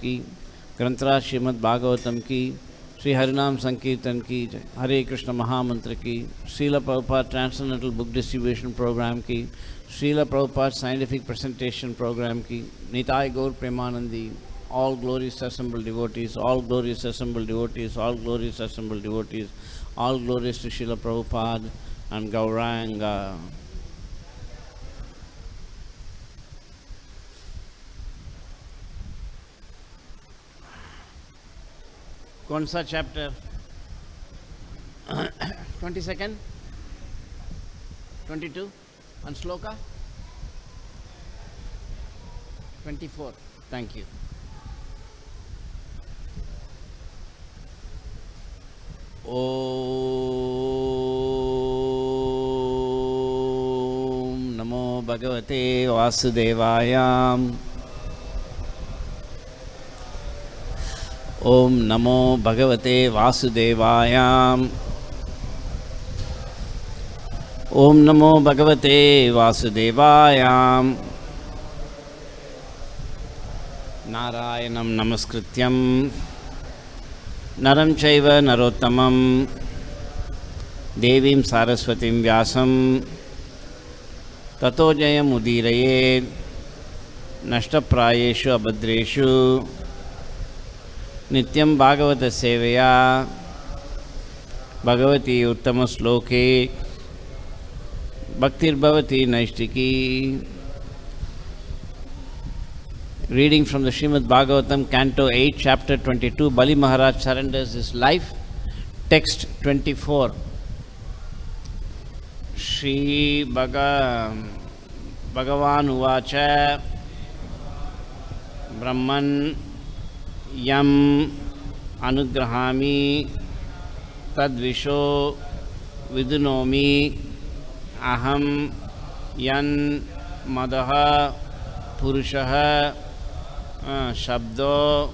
की, ग्रंथराज श्रीमद् भागवतम की, श्री हरिनाम संकीर्तन की, हरे कृष्ण महामंत्र की, Srila Prabhupada transcendental book distribution program की, Srila Prabhupada scientific presentation program की, निताय गौर Premanandi, all glorious assembled devotees, all glorious assembled devotees, all glorious assembled devotees, all glorious to Srila Prabhupada and Gauranga. कौन सा chapter? 22nd, 22 and shloka 24. Thank you. ओम नमो भगवते वासुदेवाय। ओम नमो भगवते वासुदेवाय। ओम नमो भगवते वासुदेवाय। नारायणं नमस्कृत्यं नरं चैव नरोत्तमं देवीं सारस्वतीं व्यासं ततो जयमुदीरयेत् नष्टप्रायेषु अभद्रेषु नित्यं भागवत सेवया Bhagwati उत्तमश्लोके भक्तिर्भवति नैष्टिकी. Reading from the Srimad Bhagavatam, Canto 8, Chapter 22, Bali Maharaj surrenders his life. Text 24. Shri Bhagavan Uvacha Brahman Yam Anugrahami Tadvisho Vidunomi Aham Yan Madaha Purushaha Stabdo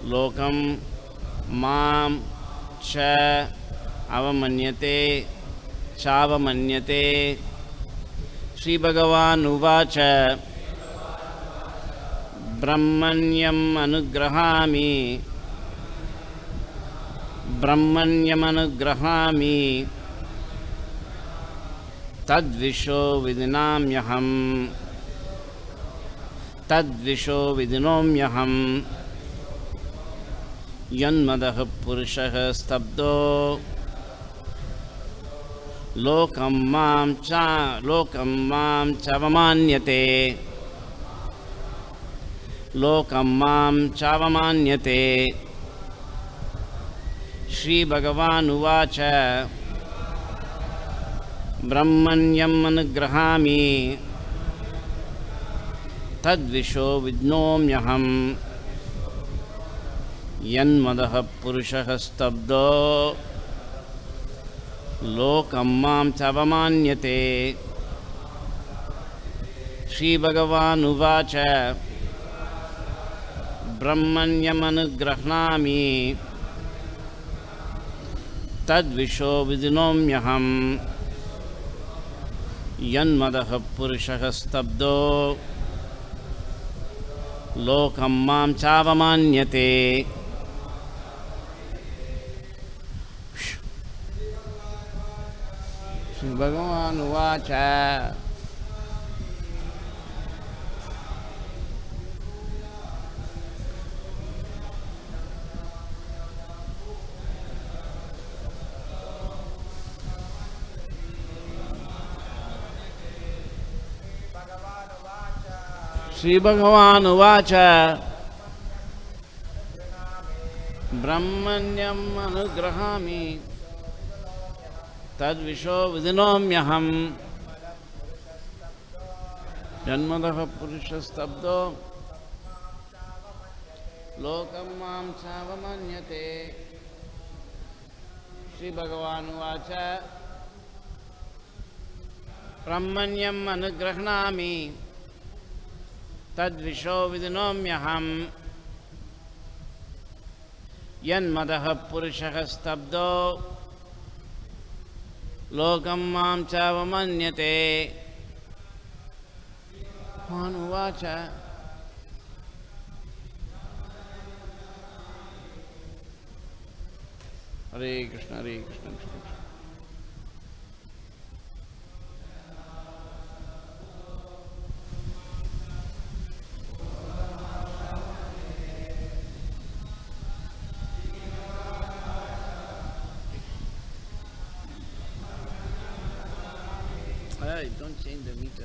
Lokam Mam Cha Avamanyate Chavamanyate. Shri Bhagavan Uvacha Brahmanyam Anugrahami Tadvisho Vidinomyaham Yanmadaha Purushaha Stabdo Lokam Mam Chavamanyate. Shri Bhagavan Uvacha Brahmanyam Anugrahami Tadvisho Vidnomyaham Yanmadaha Purushaha Stabdo Lokam Mam Chavamanyate. Shri Bhagavan Uvacha Brahmanyam Anugrahami Tadvisho Vidinomyaham Yanmadaha Purushaha Stabdo Lokam Mam Chavamanyate. Shri Bhagavan Uvacha Shri Bhagavan Uvacha Brahmanyam Anugrahami Tadvisho Vidinomyaham Janmadaha Purusha Stabdo Lokam Mam Chavamanyate. Shri Bhagavan Uvacha Brahmanyam Anugrahami Tadvisho Vidinomyaham Yanmadaha Purushaha Stabdo Lokam Mam Chavamanyate. Uvacha Hare Krishna, Hare Krishna, Krishna Krishna. Hey, don't change the meter.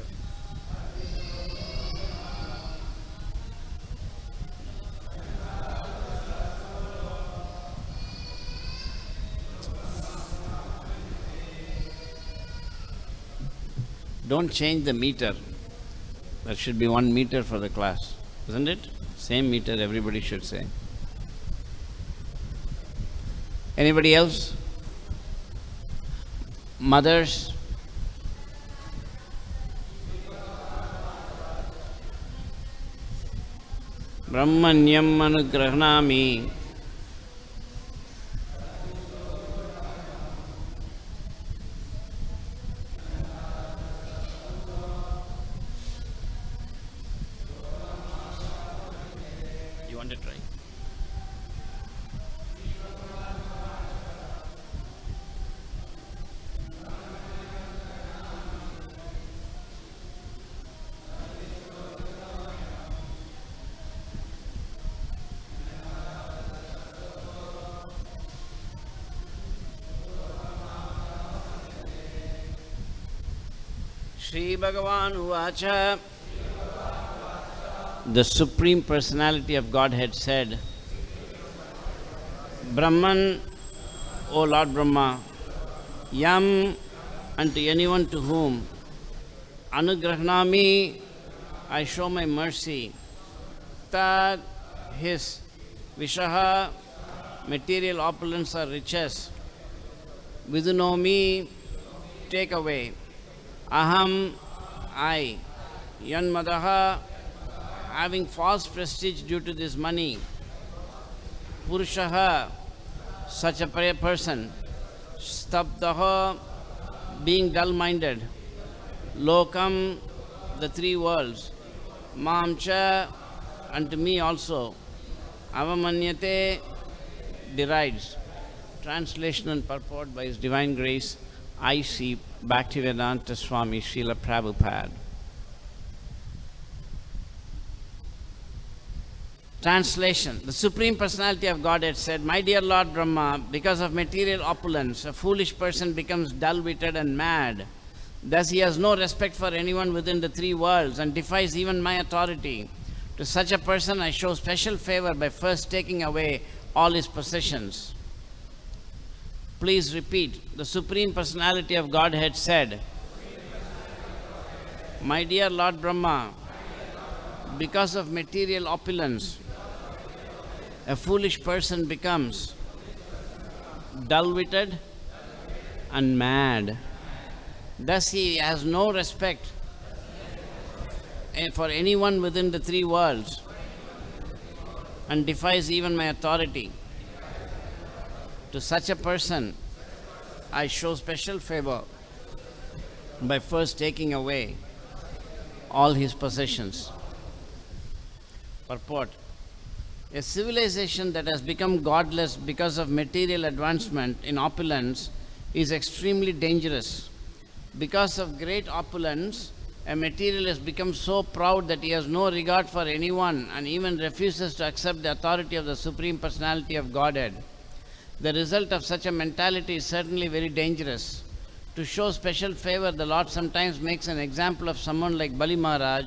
Don't change the meter. There should be 1 meter for the class, isn't it? Same meter everybody should say. Anybody else? Mothers? Brahmanyam anugrahnami. You want to try? Shri Bhagavan Uvacha. The Supreme Personality of Godhead said, Brahman, O Lord Brahma, Yam, unto anyone to whom, Anugrahnami, I show my mercy, Tad, his, Vishaha, material opulence or riches, Vidunomi, take away, Aham, I, Yanmadaha, having false prestige due to this money, Purushaha, such a person, Stabdaha, being dull-minded, Lokam, the 3 worlds, Mamcha, unto me also, Avamanyate, derides. Translation and purport by His Divine Grace, I.C. Bhaktivedanta Swami Srila Prabhupada. Translation. The Supreme Personality of Godhead said, My dear Lord Brahma, because of material opulence, a foolish person becomes dull-witted and mad. Thus he has no respect for anyone within the 3 worlds and defies even my authority. To such a person I show special favor by first taking away all his possessions. Please repeat. The Supreme Personality of Godhead said, My dear Lord Brahma, because of material opulence, a foolish person becomes dull-witted and mad. Thus he has no respect for anyone within the 3 worlds and defies even my authority. To such a person, I show special favor by first taking away all his possessions. Purport. A civilization that has become godless because of material advancement in opulence is extremely dangerous. Because of great opulence, a materialist becomes so proud that he has no regard for anyone and even refuses to accept the authority of the Supreme Personality of Godhead. The result of such a mentality is certainly very dangerous. To show special favor, the Lord sometimes makes an example of someone like Bali Maharaj,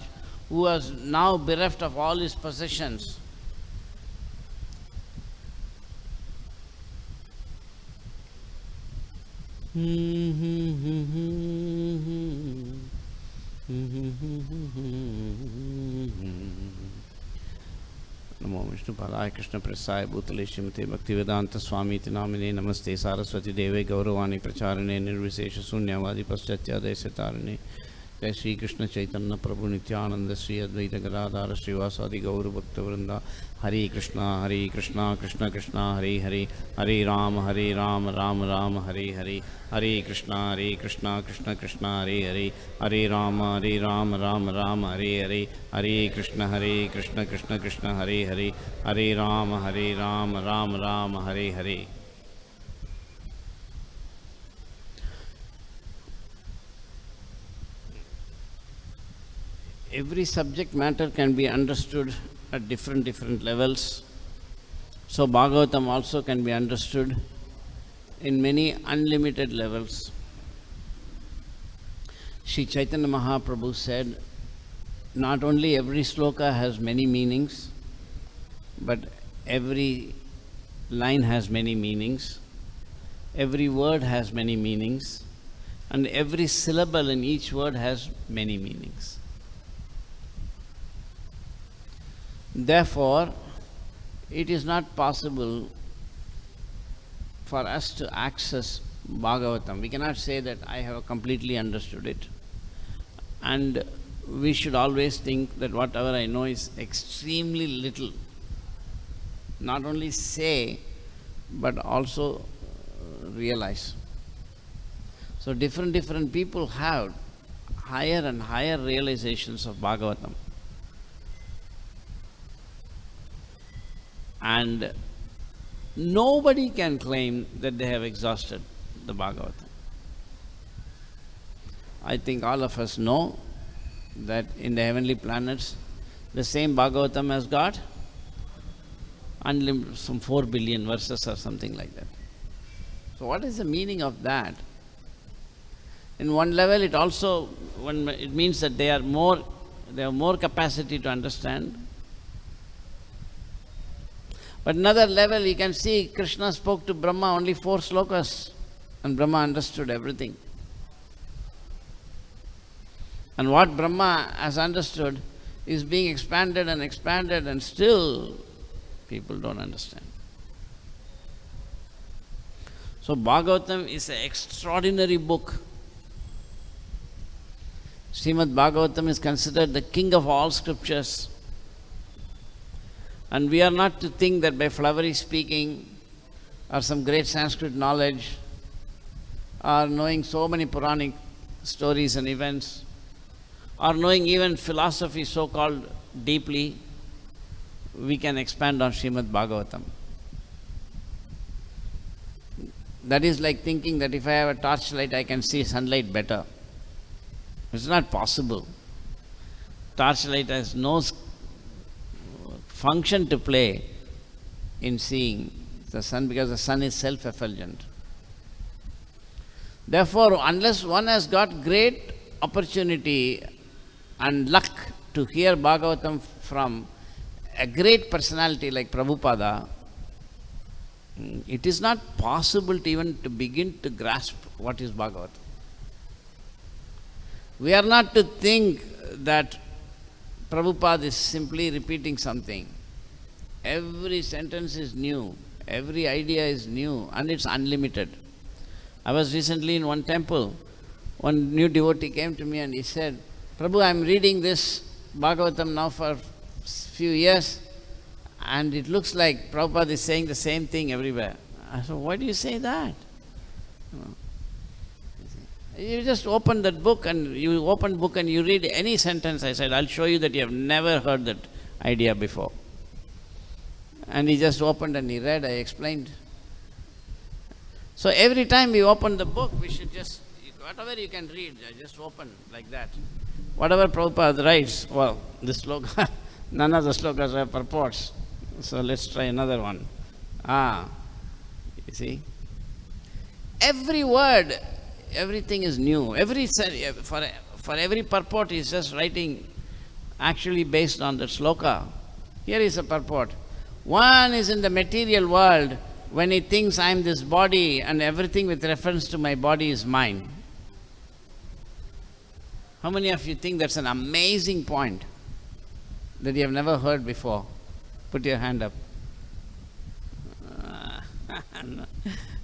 who was now bereft of all his possessions. नमो विष्णुपादाय कृष्ण प्रसाय भूतले श्रीमते भक्तिवेदांत स्वामी नामिने नमस्ते सारस्वती देवे गौरवाणी प्रचारणे निर्विशेष शून्यवादी पश्चात्यादय सितारणे जय श्री कृष्ण चैतन्य प्रभु नित्यानंद श्री अद्वैत गदाधार श्रीवासादि गौर भक्तवृंदा हरे Krishna Krishna Krishna Hare Hare Hare Ram Ram Ram Hare Hare Hare Krishna Krishna Krishna Hare Hare Hare Ram Ram Hare Hare Hare Krishna Krishna Krishna Hare Hare Hare Ram Ram Ram Hare Hare. every subject matter can be understood at different levels. So Bhagavatam also can be understood in many unlimited levels. Sri Chaitanya Mahaprabhu said, not only every sloka has many meanings, but every line has many meanings, every word has many meanings, and every syllable in each word has many meanings. Therefore, it is not possible for us to access Bhagavatam. We cannot say that I have completely understood it. And we should always think that whatever I know is extremely little. Not only say, but also realize. So different people have higher and higher realizations of Bhagavatam. And nobody can claim that they have exhausted the Bhagavatam. I think all of us know that in the heavenly planets, the same Bhagavatam has got some 4 billion verses or something like that. So what is the meaning of that? In one level, it means that they have more capacity to understand. But another level, you can see Krishna spoke to Brahma only 4 slokas, and Brahma understood everything. And what Brahma has understood is being expanded, and still people don't understand. So Bhagavatam is an extraordinary book. Srimad Bhagavatam is considered the king of all scriptures. And we are not to think that by flowery speaking or some great Sanskrit knowledge or knowing so many Puranic stories and events or knowing even philosophy so-called deeply, we can expand on Srimad Bhagavatam. That is like thinking that if I have a torchlight, I can see sunlight better. It's not possible. Torchlight has no function to play in seeing the sun, because the sun is self-effulgent. Therefore, unless one has got great opportunity and luck to hear Bhagavatam from a great personality like Prabhupada, it is not possible to even to begin to grasp what is Bhagavatam. We are not to think that Prabhupada is simply repeating something. Every sentence is new, every idea is new, and it's unlimited. I was recently in one temple. One new devotee came to me and he said, Prabhu, I'm reading this Bhagavatam now for few years, and it looks like Prabhupada is saying the same thing everywhere. I said, why do you say that? You just open that book and you read any sentence. I said, I'll show you that you have never heard that idea before. And he just opened and he read, I explained. So every time we open the book, we should just, whatever you can read, just open like that. Whatever Prabhupada writes, well, this sloka, none of the slokas have purports. So let's try another one. You see? Every word, everything is new. For every purport, he is just writing actually based on the sloka. Here is a purport. One is in the material world when he thinks I am this body and everything with reference to my body is mine. How many of you think that's an amazing point that you have never heard before? Put your hand up.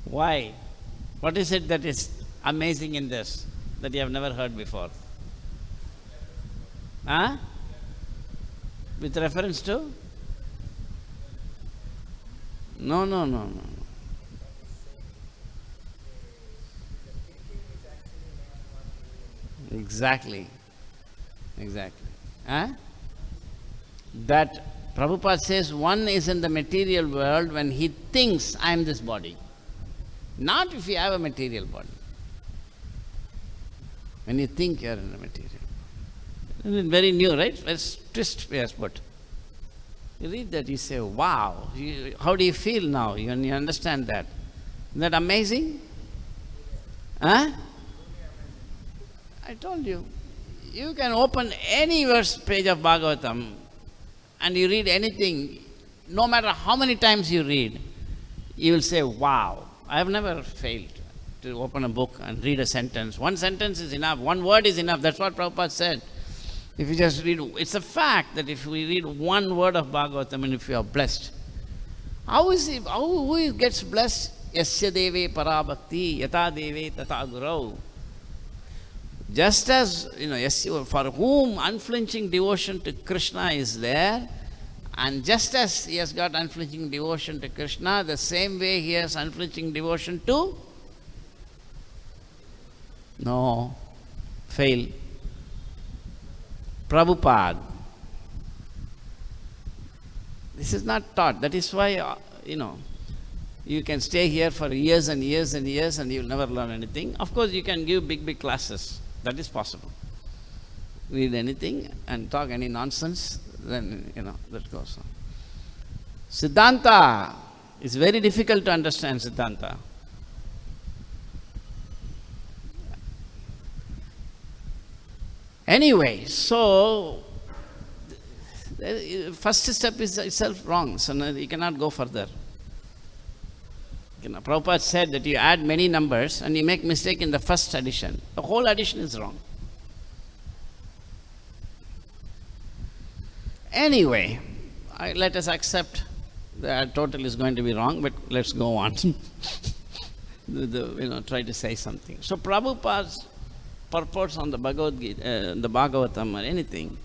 Why? What is it that is amazing in this that you have never heard before? With reference to? No. Exactly. That Prabhupada says one is in the material world when he thinks I am this body. Not if you have a material body. When you think you are in the material. Very new, right? Let's twist, yes, but you read that, you say, wow, how do you feel now when you understand that? Isn't that amazing? Huh? I told you, you can open any verse page of Bhagavatam and you read anything, no matter how many times you read, you will say, wow. I have never failed to open a book and read a sentence. One sentence is enough, one word is enough. That's what Prabhupada said. If you just read, it's a fact that if we read one word of Bhagavatam and if you are blessed, who gets blessed? Yasya deve parabhakti, yata deve tata gurau. Just as, for whom unflinching devotion to Krishna is there, and just as he has got unflinching devotion to Krishna, the same way he has unflinching devotion to? No, fail. Prabhupada. This is not taught. That is why, you can stay here for years and years and years and you will never learn anything. Of course, you can give big, big classes. That is possible. Read anything and talk any nonsense, then, that goes on. Siddhanta is very difficult to understand, Siddhanta. Anyway, so first step is itself wrong, so you cannot go further. Prabhupada said that you add many numbers and you make mistake in the first addition. The whole addition is wrong. Anyway, let us accept that total is going to be wrong, but let's go on. Try to say something. So Prabhupada's purports on the Bhagavad Gita, the Bhagavatam or anything,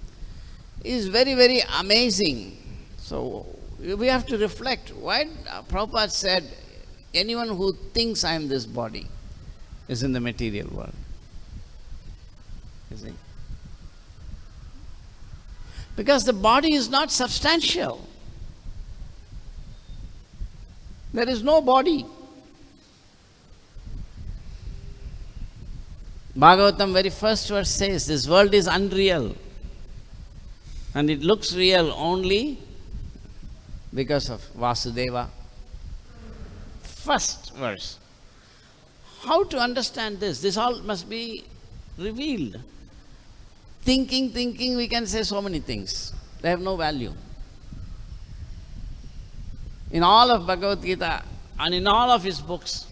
is very, very amazing. So we have to reflect. Why Prabhupada said, anyone who thinks I am this body is in the material world. You see? Because the body is not substantial. There is no body. Bhagavatam very first verse says, this world is unreal. And it looks real only because of Vasudeva. First verse. How to understand this? This all must be revealed. Thinking, we can say so many things. They have no value. In all of Bhagavad Gita and in all of his books,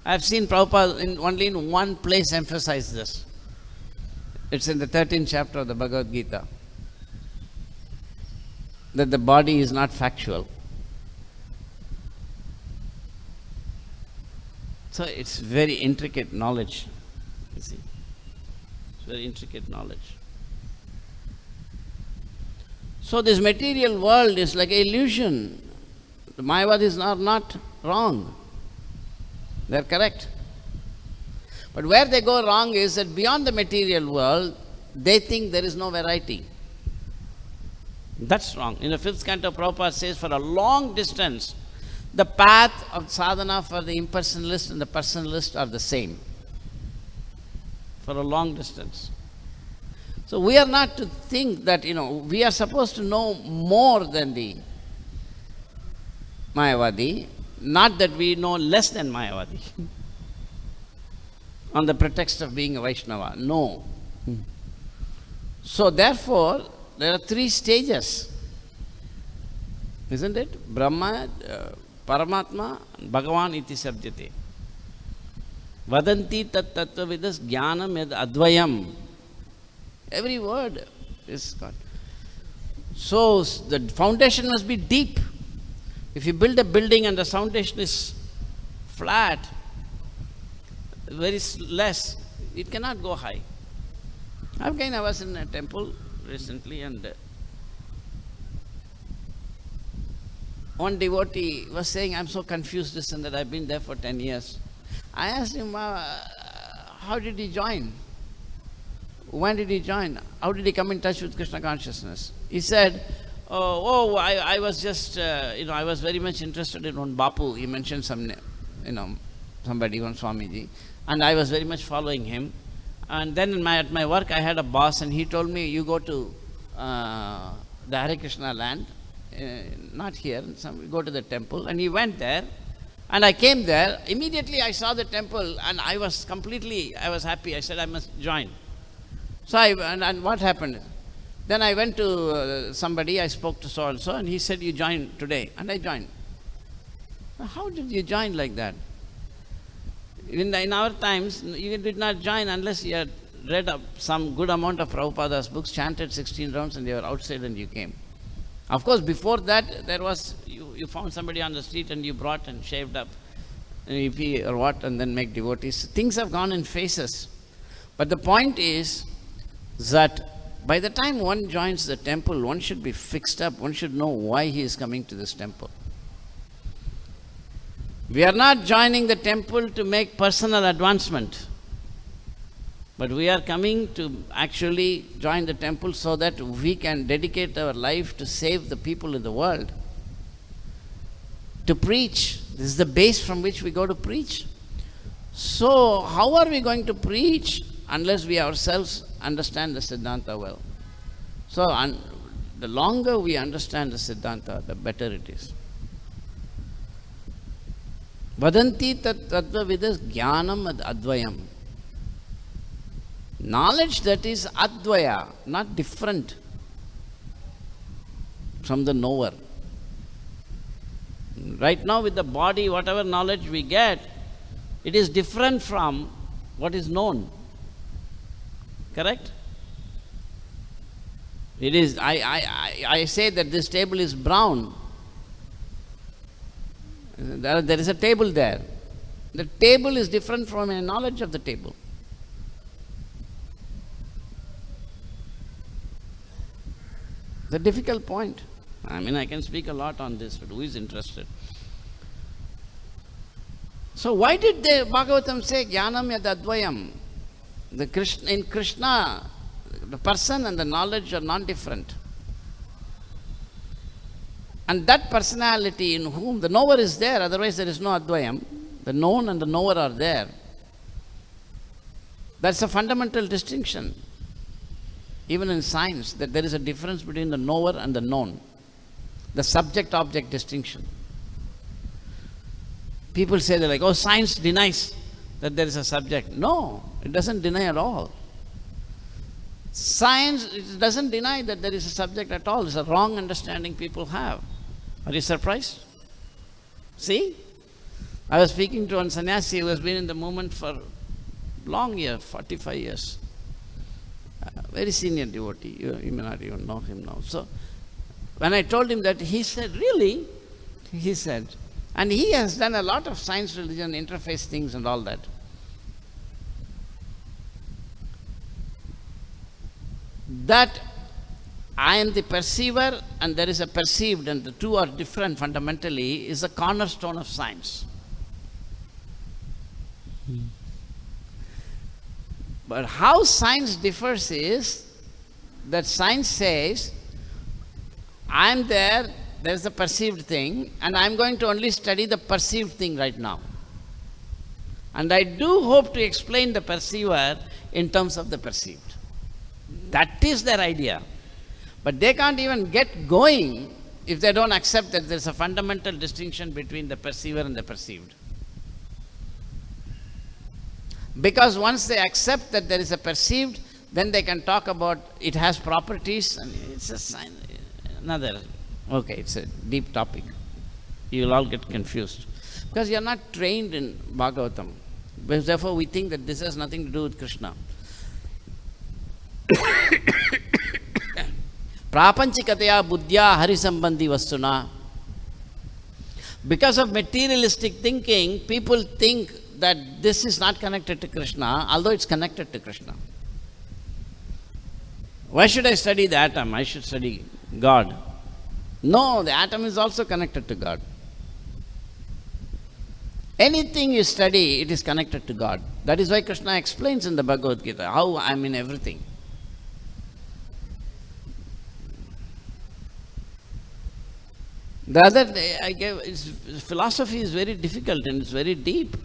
I have seen Prabhupada only in one place emphasize this. It's in the 13th chapter of the Bhagavad Gita. That the body is not factual. So it's very intricate knowledge, you see. It's very intricate knowledge. So this material world is like an illusion. The Mayavadis are not wrong. They are correct. But where they go wrong is that beyond the material world, they think there is no variety. That's wrong. In the 5th canto, Prabhupada says, for a long distance, the path of sadhana for the impersonalist and the personalist are the same. For a long distance. So we are not to think that, we are supposed to know more than the Mayavadi, not that we know less than Mayavadi. On the pretext of being a Vaishnava. No. So therefore, there are 3 stages. Isn't it? Brahma, Paramatma, Bhagavan iti sabdyate. Vadanti tat tattva vidas jnanam yad advayam. Every word is God. So the foundation must be deep. If you build a building and the foundation is flat, very less, it cannot go high. I was in a temple recently and one devotee was saying, I'm so confused this and that, I've been there for 10 years. I asked him, how did he join? When did he join? How did he come in touch with Krishna consciousness? He said, I was just, I was very much interested in one Bapu. He mentioned some, somebody, one Swamiji. And I was very much following him. And then at my work, I had a boss, and he told me, you go to the Hare Krishna land, not here, go to the temple. And he went there, and I came there. Immediately I saw the temple, and I was happy. I said, I must join. So and what happened? Then I went to somebody, I spoke to so-and-so, and he said, you join today. And I joined. How did you join like that? In our times, you did not join unless you had read up some good amount of Prabhupada's books, chanted 16 rounds, and you were outside and you came. Of course, before that, there was, you found somebody on the street and you brought and shaved up, or what, and then make devotees. Things have gone in phases. But the point is that by the time one joins the temple, one should be fixed up. One should know why he is coming to this temple. We are not joining the temple to make personal advancement, but we are coming to actually join the temple so that we can dedicate our life to save the people in the world, to preach. This is the base from which we go to preach. So, how are we going to preach unless we ourselves understand the Siddhanta well? So, the longer we understand the Siddhanta, the better it is. Vadanti tat tattva vidas jnanam ad advayam. Knowledge that is advaya, not different from the knower. Right now with the body, whatever knowledge we get, it is different from what is known. Correct? It is, I say that this table is brown. There is a table there. The table is different from a knowledge of the table. It's a difficult point. I mean, I can speak a lot on this, but who is interested? So why did the Bhagavatam say Jnanam yad advayam? In Krishna, the person and the knowledge are non-different. And that personality in whom the knower is there, otherwise there is no advayam. The known and the knower are there. That's a fundamental distinction. Even in science, that there is a difference between the knower and the known. The subject-object distinction. People say, they're like, oh, science denies that there is a subject. No, it doesn't deny at all. Science, it doesn't deny that there is a subject at all. It's a wrong understanding people have. Are you surprised? See? I was speaking to one sannyasi who has been in the movement for long years, 45 years. Very senior devotee. You may not even know him now. So, when I told him that, he said, really? He said, and he has done a lot of science, religion, interface things and all that. That I am the perceiver and there is a perceived, and the two are different fundamentally, is a cornerstone of science. But how science differs is that science says, I am there is a perceived thing, and I am going to only study the perceived thing right now. And I do hope to explain the perceiver in terms of the perceived. That is their idea. But they can't even get going if they don't accept that there is a fundamental distinction between the perceiver and the perceived. Because once they accept that there is a perceived, then they can talk about it has properties, and it's a sign, another, okay, it's a deep topic. You will all get confused. Because you are not trained in Bhagavatam. Therefore, we think that this has nothing to do with Krishna. Prapanchikataya buddhya harisambandhi vastuna. Because of materialistic thinking, people think that this is not connected to Krishna, although it's connected to Krishna. Why should I study the atom? I should study God. No, the atom is also connected to God. Anything you study, it is connected to God. That is why Krishna explains in the Bhagavad Gita how I am in everything. The other day I gave, philosophy is very difficult and it's very deep.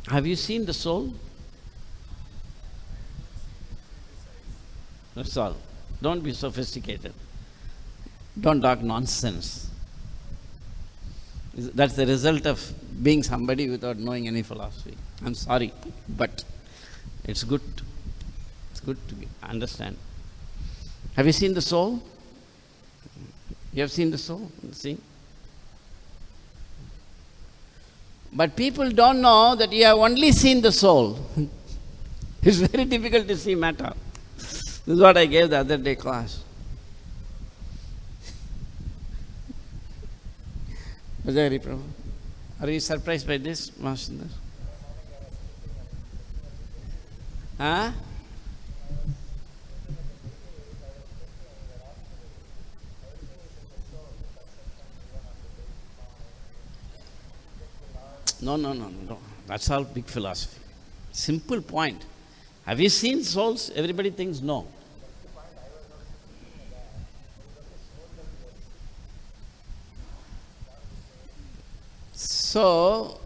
Have you seen the soul? That's all. Don't be sophisticated. Don't talk nonsense. That's the result of being somebody without knowing any philosophy. I'm sorry, but it's good. It's good to understand. Have you seen the soul? You have seen the soul? See? But people don't know that you have only seen the soul. It's very difficult to see matter. This is what I gave the other day class. Vijayari Prabhu, are you surprised by this, Master? Huh? No. That's all big philosophy. Simple point. Have you seen souls? Everybody thinks no. So,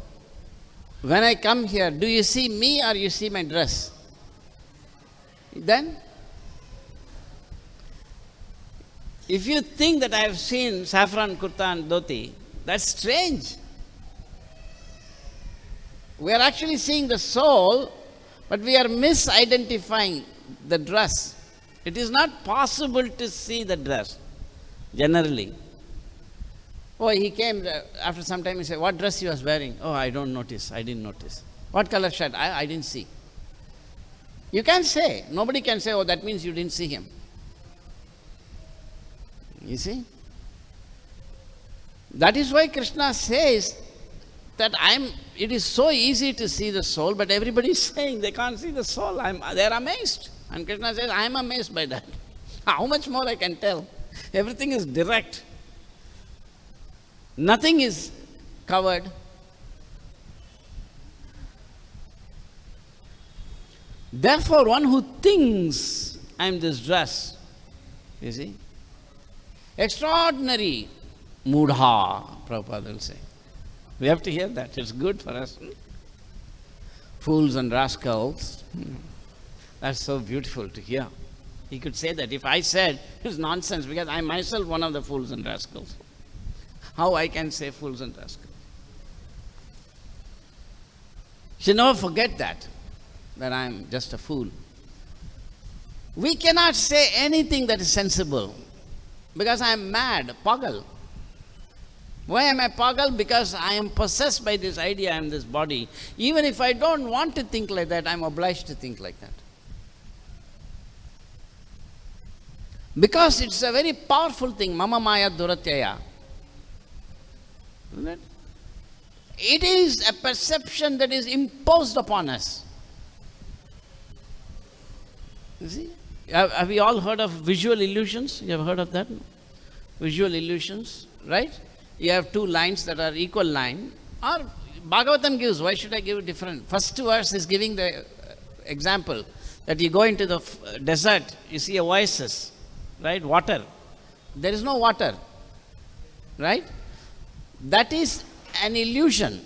when I come here, do you see me or you see my dress? Then, if you think that I have seen saffron kurta and dhoti, that's strange. We are actually seeing the soul, but we are misidentifying the dress. It is not possible to see the dress, generally. Oh, he came after some time, he said, what dress he was wearing? Oh, I didn't notice. What color shirt? I didn't see. You can't say. Nobody can say, oh, that means you didn't see him. You see? That is why Krishna says that it is so easy to see the soul, but everybody is saying they can't see the soul. They're amazed. And Krishna says, I am amazed by that. How much more I can tell? Everything is direct. Nothing is covered. Therefore, one who thinks I am this dress, you see, extraordinary mudha, Prabhupada will say. We have to hear that. It's good for us. Fools and rascals. That's so beautiful to hear. He could say that. If I said, it's nonsense, because I myself one of the fools and rascals. How I can say fools and rascals? You should never forget that I am just a fool. We cannot say anything that is sensible, because I am mad, pagal. Why am I pagal? Because I am possessed by this idea, I am this body. Even if I don't want to think like that, I am obliged to think like that. Because it's a very powerful thing, mama maya duratyaya. Isn't it? It is a perception that is imposed upon us. You see? Have you all heard of visual illusions? You have heard of that? Visual illusions, right? You have two lines that are equal line. Or Bhagavatam gives, why should I give it different? First verse is giving the example that you go into the desert, you see a oasis, right? Water. There is no water, right? That is an illusion.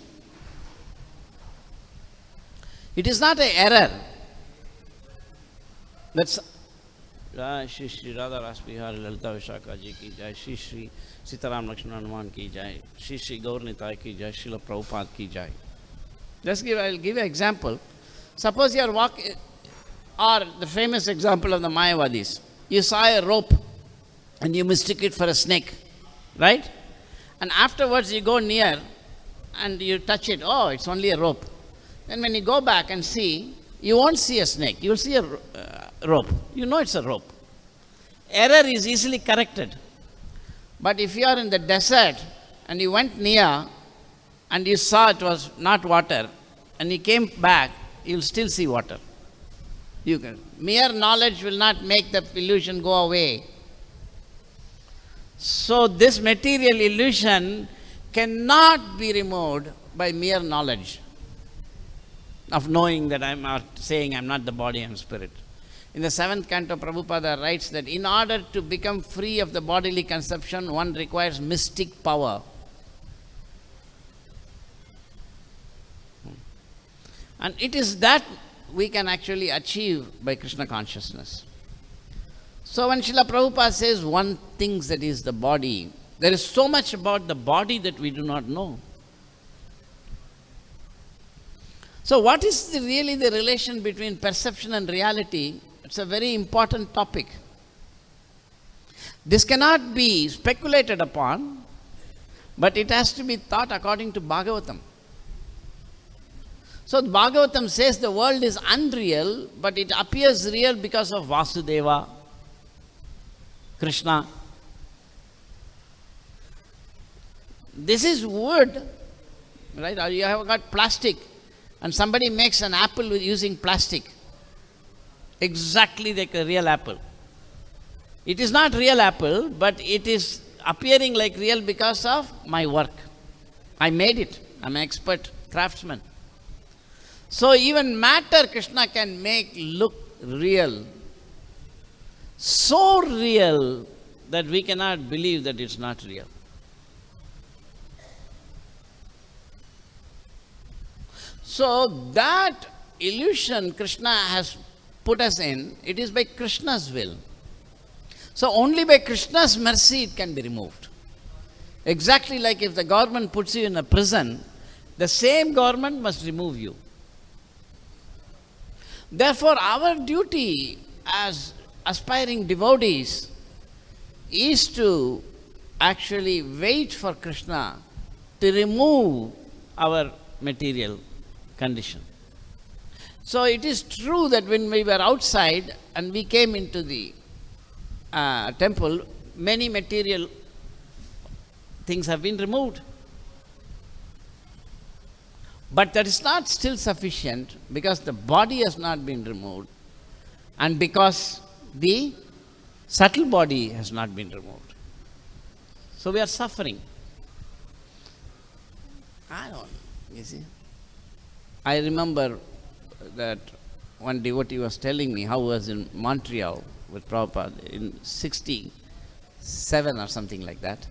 It is not an error. That's Jai Shri Shri Radha Ras Bihari Lalita Vishaka Ji ki Jai, Shri Shri Sitaram Lakshmana Hanuman ki Jai, Shri Shri Gaur Nitai ki Jai, Srila Prabhupada ki Jai. I'll give you an example. Suppose you are walking, or the famous example of the Mayavadis. You saw a rope and you mistook it for a snake, right? And afterwards you go near and you touch it. Oh, it's only a rope. Then when you go back and see, you won't see a snake. You will see a rope. You know it's a rope. Error is easily corrected. But if you are in the desert and you went near and you saw it was not water and you came back, you will still see water. Mere knowledge will not make the illusion go away. So this material illusion cannot be removed by mere knowledge of knowing that saying I'm not the body, I'm spirit. In the 7th canto, Prabhupada writes that in order to become free of the bodily conception, one requires mystic power. And it is that we can actually achieve by Krishna consciousness. So when Srila Prabhupada says one thing, that is the body, there is so much about the body that we do not know. So what is really the relation between perception and reality? It's a very important topic. This cannot be speculated upon, but it has to be thought according to Bhagavatam. So Bhagavatam says the world is unreal, but it appears real because of Vasudeva, Krishna. This is wood, right? Or you have got plastic, and somebody makes an apple using plastic, exactly like a real apple. It is not real apple, but it is appearing like real because of my work. I made it. I'm an expert craftsman. So even matter Krishna can make look real. So real that we cannot believe that it's not real. So that illusion Krishna has put us in, it is by Krishna's will. So only by Krishna's mercy it can be removed. Exactly like if the government puts you in a prison, the same government must remove you. Therefore, our duty as aspiring devotees is to actually wait for Krishna to remove our material condition. So it is true that when we were outside and we came into the temple, many material things have been removed. But that is not still sufficient, because the body has not been removed and because the subtle body has not been removed. So we are suffering. You see. I remember that one devotee was telling me how he was in Montreal with Prabhupada in 67 or something like that.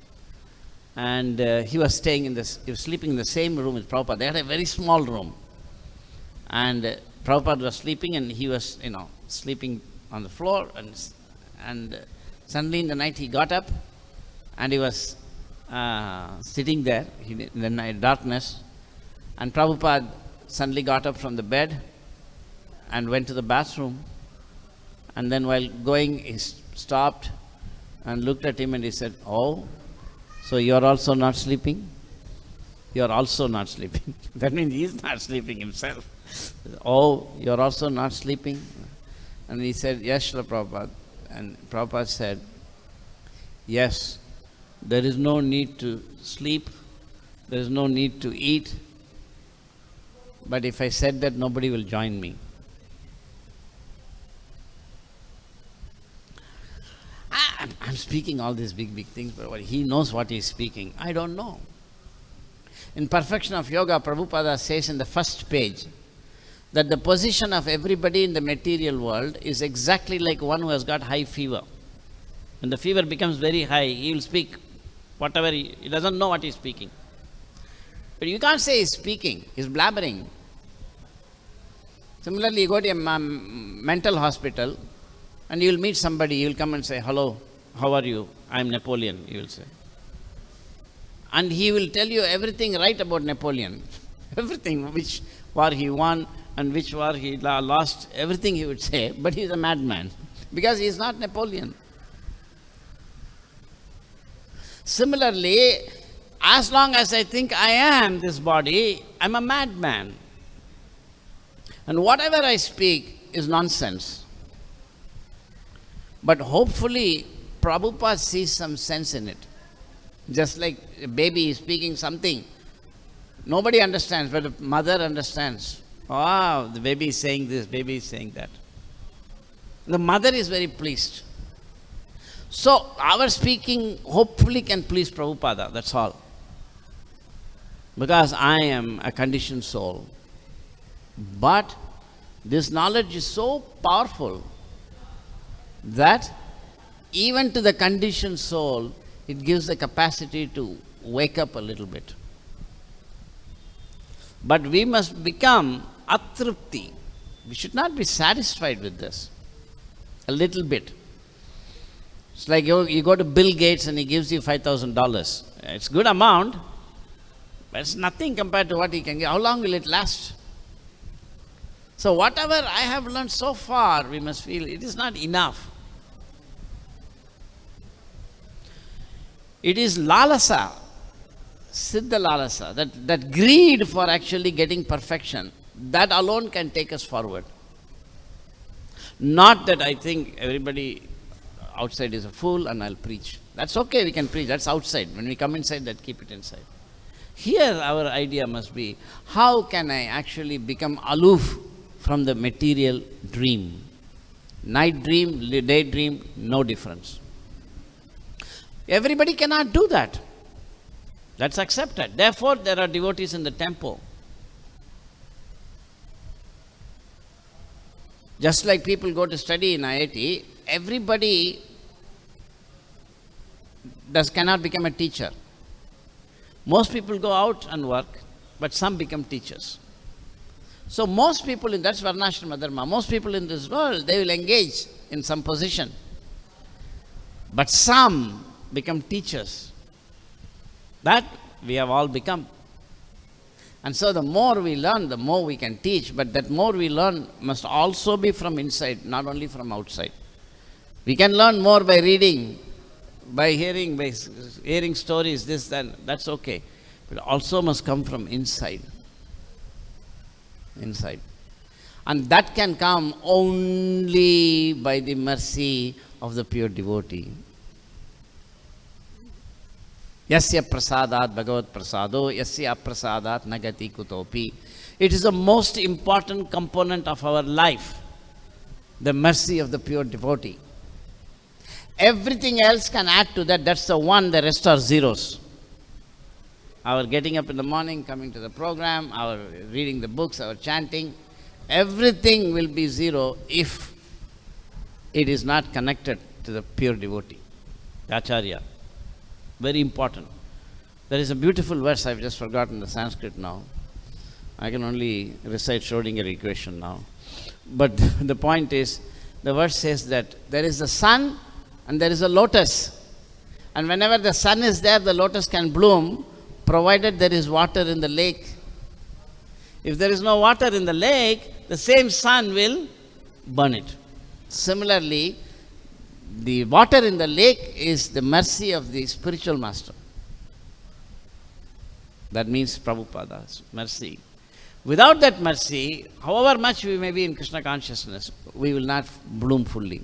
And he was sleeping in the same room with Prabhupada. They had a very small room. And Prabhupada was sleeping, and he was, sleeping on the floor. And suddenly in the night he got up, and he was sitting there in the night darkness. And Prabhupada suddenly got up from the bed and went to the bathroom. And then while going, he stopped and looked at him and he said, "Oh, so you are also not sleeping?" "You are also not sleeping." That means he is not sleeping himself. "Oh, you are also not sleeping?" And he said, "Yes, Srila Prabhupada." And Prabhupada said, "Yes, there is no need to sleep, there is no need to eat, but if I said that, nobody will join me." I'm speaking all these big things, but he knows what he is speaking. I don't know. In Perfection of Yoga, Prabhupada says in the first page that the position of everybody in the material world is exactly like one who has got high fever. When the fever becomes very high, he will speak whatever he doesn't know what he is speaking. But you can't say he's speaking, he's blabbering. Similarly, you go to a mental hospital and you will meet somebody, you will come and say, "Hello, how are you? I am Napoleon," you will say. And he will tell you everything right about Napoleon. Everything, which war he won and which war he lost, everything he would say, but he is a madman because he is not Napoleon. Similarly, as long as I think I am this body, I am a madman. And whatever I speak is nonsense. But hopefully, Prabhupada sees some sense in it. Just like a baby is speaking something, nobody understands, but the mother understands. "Wow, the baby is saying this, baby is saying that." The mother is very pleased. So our speaking hopefully can please Prabhupada, that's all. Because I am a conditioned soul. But this knowledge is so powerful that even to the conditioned soul, it gives the capacity to wake up a little bit. But we must become atrupti. We should not be satisfied with this. A little bit. It's like you go to Bill Gates and he gives you $5,000. It's a good amount, but it's nothing compared to what he can give. How long will it last? So whatever I have learned so far, we must feel it is not enough. It is lalasa, siddha lalasa, that greed for actually getting perfection, that alone can take us forward. Not that I think everybody outside is a fool and I'll preach. That's okay, we can preach, that's outside. When we come inside, that keep it inside. Here our idea must be, how can I actually become aloof from the material dream? Night dream, day dream, no difference. Everybody cannot do that. That's accepted. Therefore, there are devotees in the temple. Just like people go to study in IIT, everybody cannot become a teacher. Most people go out and work, but some become teachers. So most people that's Varnashrama Dharma, most people in this world, they will engage in some position. But some become teachers. That we have all become. And so the more we learn, the more we can teach. But that more we learn must also be from inside, not only from outside. We can learn more by reading, by hearing stories, this, that, that's okay. But also must come from inside. Inside. And that can come only by the mercy of the pure devotee. Yasya prasadat bhagavat prasado, yasya prasadat nagati kutopi. It is the most important component of our life, the mercy of the pure devotee. Everything else can add to that. That's the one, the rest are zeros. Our getting up in the morning, coming to the program, our reading the books, our chanting, everything will be zero if it is not connected to the pure devotee, the Acharya. Very important. There is a beautiful verse, I've just forgotten the Sanskrit now. I can only recite Schrodinger equation now. But the point is, the verse says that there is the sun and there is a lotus. And whenever the sun is there, the lotus can bloom, provided there is water in the lake. If there is no water in the lake, the same sun will burn it. Similarly, the water in the lake is the mercy of the spiritual master. That means Prabhupada's mercy. Without that mercy, however much we may be in Krishna consciousness, we will not bloom fully.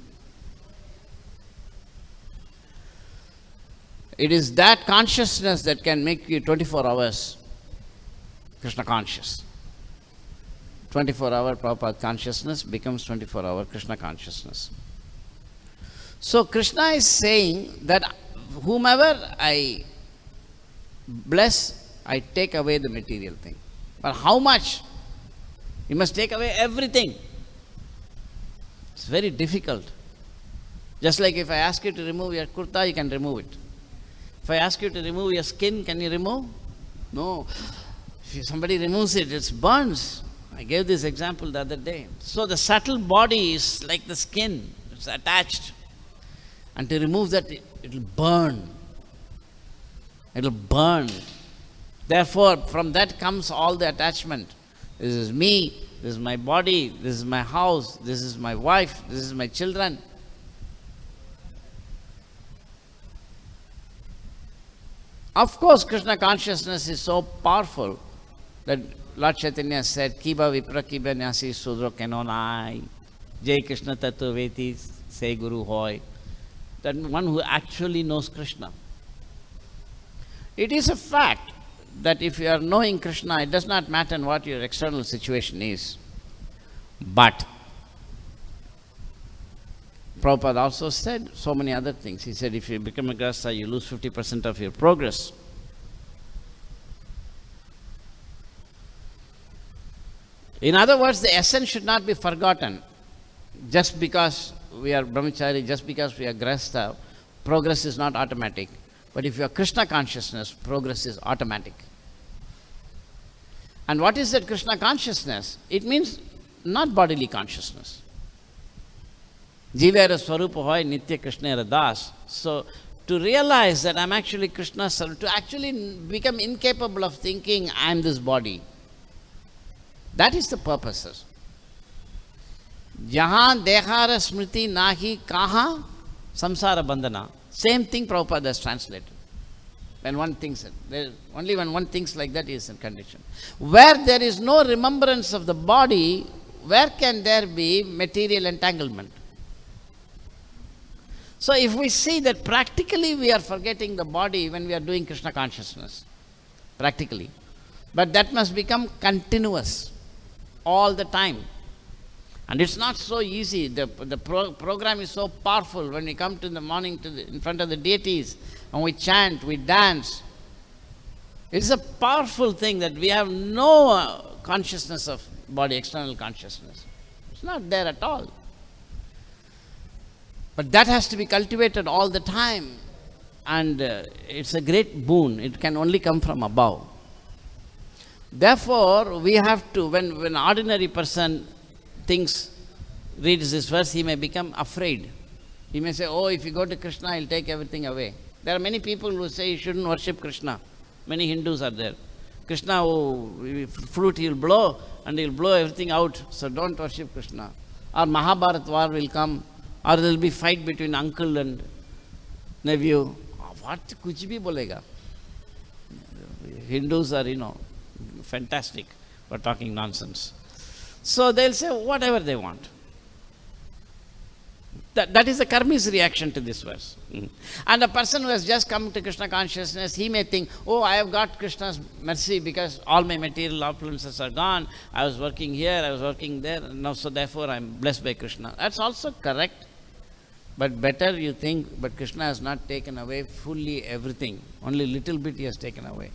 It is that consciousness that can make you 24 hours Krishna conscious. 24-hour Prabhupada consciousness becomes 24-hour Krishna consciousness. So Krishna is saying that whomever I bless, I take away the material thing. But how much? You must take away everything. It's very difficult. Just like if I ask you to remove your kurta, you can remove it. If I ask you to remove your skin, can you remove? No. If somebody removes it, it burns. I gave this example the other day. So the subtle body is like the skin. It's attached. And to remove that, it will burn. It will burn. Therefore, from that comes all the attachment. This is me, this is my body, this is my house, this is my wife, this is my children. Of course, Krishna consciousness is so powerful that Lord Chaitanya said, Kiba Vipra Kiba Nyasi Sudro Kenonai, Jai Krishna Tattva Veti Se Guru Hoy. That one who actually knows Krishna. It is a fact that if you are knowing Krishna, it does not matter what your external situation is. But Prabhupada also said so many other things. He said, if you become a grahastha, you lose 50% of your progress. In other words, the essence should not be forgotten. Just because we are brahmachari, just because we are grahastha, progress is not automatic. But if you are Krishna consciousness, progress is automatic. And what is that Krishna consciousness? It means not bodily consciousness. Jivera Swarupa hoy Nitya Krishnera Das. So, to realize that I'm actually Krishna's servant, to actually become incapable of thinking I'm this body. That is the purpose. Jahan dehara smriti nahi kaha samsara bandhana. Same thing Prabhupada has translated. When one thinks it, only when one thinks like that is in condition. Where there is no remembrance of the body, where can there be material entanglement? So if we see that practically we are forgetting the body when we are doing Krishna consciousness, practically. But that must become continuous all the time. And it's not so easy. The program is so powerful when we come to the morning in front of the deities and we chant, we dance. It's a powerful thing that we have no consciousness of body, external consciousness. It's not there at all. But that has to be cultivated all the time. And it's a great boon. It can only come from above. Therefore, we have to, when an ordinary person reads this verse, he may become afraid. He may say, oh, if you go to Krishna, he'll take everything away. There are many people who say you shouldn't worship Krishna. Many Hindus are there. Krishna, flute he'll blow and he'll blow everything out. So don't worship Krishna. Or Mahabharat war will come. Or there will be fight between uncle and nephew. What? Kuch bhi bolega. Hindus are, fantastic for talking nonsense. So they'll say whatever they want. That is the karmi's reaction to this verse. And a person who has just come to Krishna consciousness, he may think, oh, I have got Krishna's mercy because all my material opulences are gone. I was working here, I was working there, now so therefore I am blessed by Krishna. That's also correct. But better you think, but Krishna has not taken away fully everything. Only little bit he has taken away.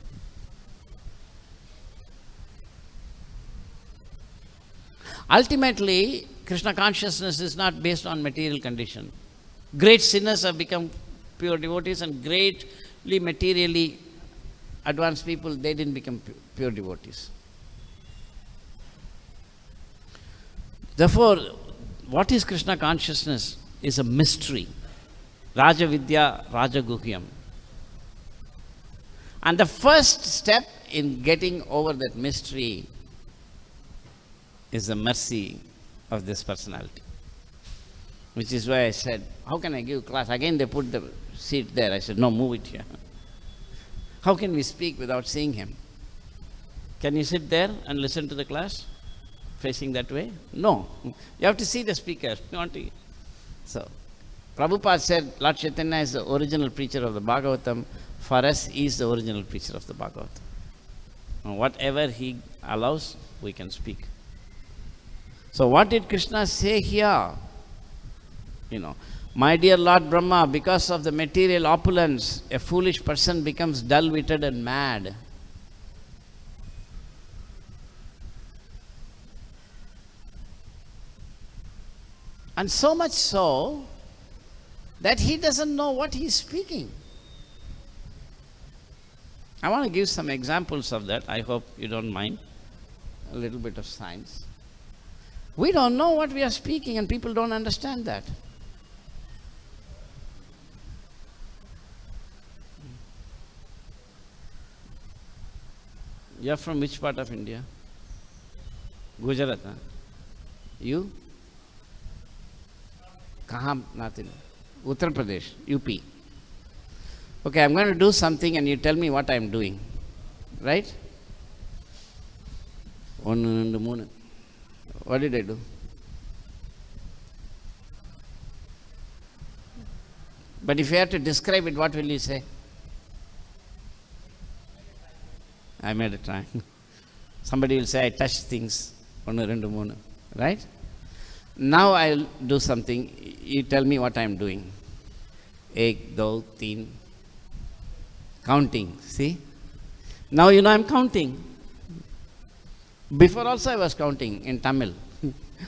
Ultimately, Krishna consciousness is not based on material condition. Great sinners have become pure devotees, and greatly materially advanced people, they didn't become pure devotees. Therefore, what is Krishna consciousness is a mystery. Raja Vidya, Raja Guhyam. And the first step in getting over that mystery is the mercy of this personality. Which is why I said, how can I give class? Again they put the seat there. I said, no, move it here. How can we speak without seeing him? Can you sit there and listen to the class? Facing that way? No. You have to see the speaker. You want to. So, Prabhupada said, Lord Chaitanya is the original preacher of the Bhagavatam. For us, he is the original preacher of the Bhagavatam. And whatever he allows, we can speak. So what did Krishna say here? My dear Lord Brahma, because of the material opulence, a foolish person becomes dull-witted and mad. And so much so that he doesn't know what he is speaking. I want to give some examples of that. I hope you don't mind. A little bit of science. We don't know what we are speaking, and people don't understand that. You are from which part of India? Gujarat, huh? You? Kaham, nothing. Uttar Pradesh, UP. Okay, I'm going to do something and you tell me what I'm doing. Right? What did I do? But if you have to describe it, what will you say? I made a try. Somebody will say, I touched things. Right? Now I'll do something. You tell me what I'm doing. 1, 2, 3. Counting. See? Now you know I'm counting. Before also I was counting in Tamil.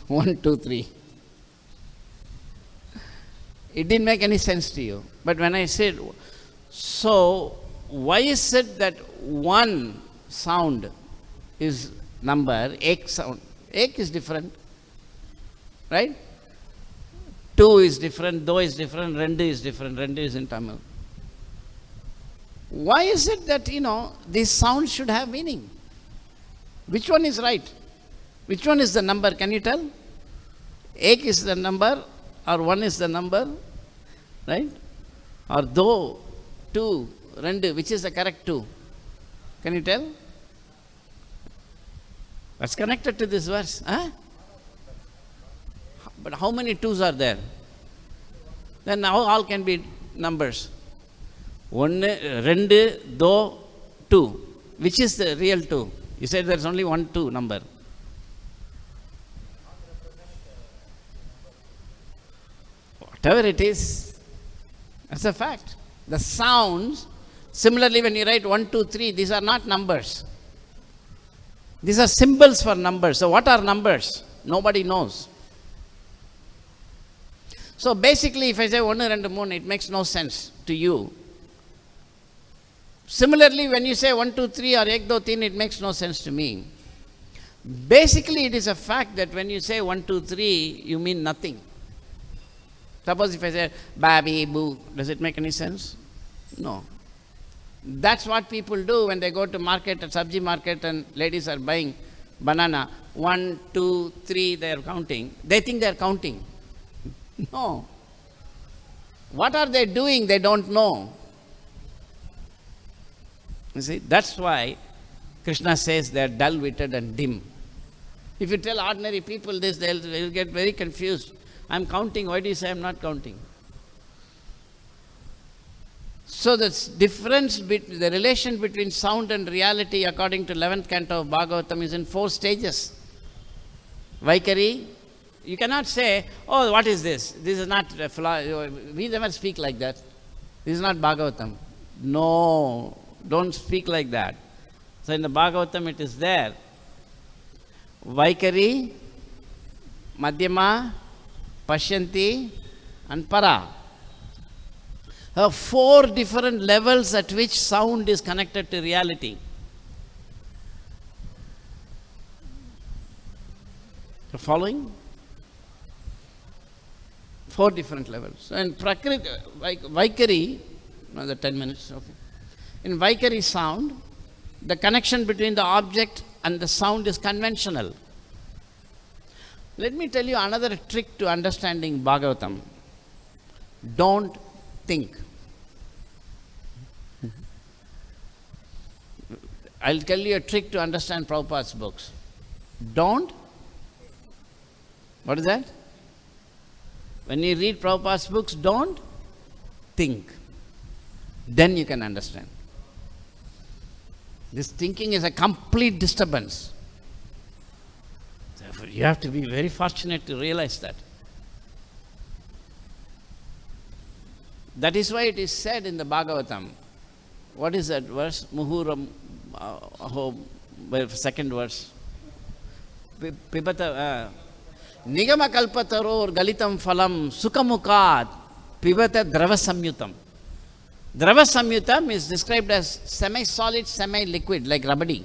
1, 2, 3. It didn't make any sense to you. But when I said, so why is it that one sound is number, ek sound. Ek is different, right? Two is different, do is different, rendu is different. Rendu is in Tamil. Why is it that, these sounds should have meaning? Which one is right? Which one is the number? Can you tell? Ek is the number or one is the number, right? Or do, two, rendu, which is the correct two? Can you tell? What's connected to this verse? Huh? But how many twos are there? Then now all can be numbers. One, rendu, do, two. Which is the real two? You said there's only one two number. Whatever it is, that's a fact. The sounds, similarly when you write 1, 2, 3, these are not numbers. These are symbols for numbers. So what are numbers? Nobody knows. So basically if I say 1, 2, 3, it makes no sense to you. Similarly when you say 1, 2, 3 or 1, 2, 3, it makes no sense to me. Basically it is a fact that when you say 1, 2, 3, you mean nothing. Suppose if I say baby, boo, does it make any sense? No. That's what people do when they go to market, at Sabji market, and ladies are buying banana. 1, 2, 3, they are counting. They think they are counting. No. What are they doing? They don't know. You see, that's why Krishna says they are dull-witted and dim. If you tell ordinary people this, they'll get very confused. I'm counting. Why do you say I'm not counting? So the difference, the relation between sound and reality according to 11th canto of Bhagavatam is in 4 stages. Vaikari, you cannot say, oh, what is this? This is not, we never speak like that. This is not Bhagavatam. No, don't speak like that. So in the Bhagavatam it is there. Vaikari, Madhyama, Pashyanti and Para. 4 different levels at which sound is connected to reality. You're following? 4 different levels. And Prakriti, Vaikari, another 10 minutes, okay. In Vaikari sound, the connection between the object and the sound is conventional. Let me tell you another trick to understanding Bhagavatam. Don't think. I'll tell you a trick to understand Prabhupada's books. Don't. What is that? When you read Prabhupada's books, don't think. Then you can understand. This thinking is a complete disturbance. Therefore, you have to be very fortunate to realize that. That is why it is said in the Bhagavatam. What is that verse? Muhuram, second verse. Pibata, Nigama kalpataror galitam phalam sukamukat pibata drava samyutam. Drava samyutam is described as semi-solid, semi-liquid, like rabadi.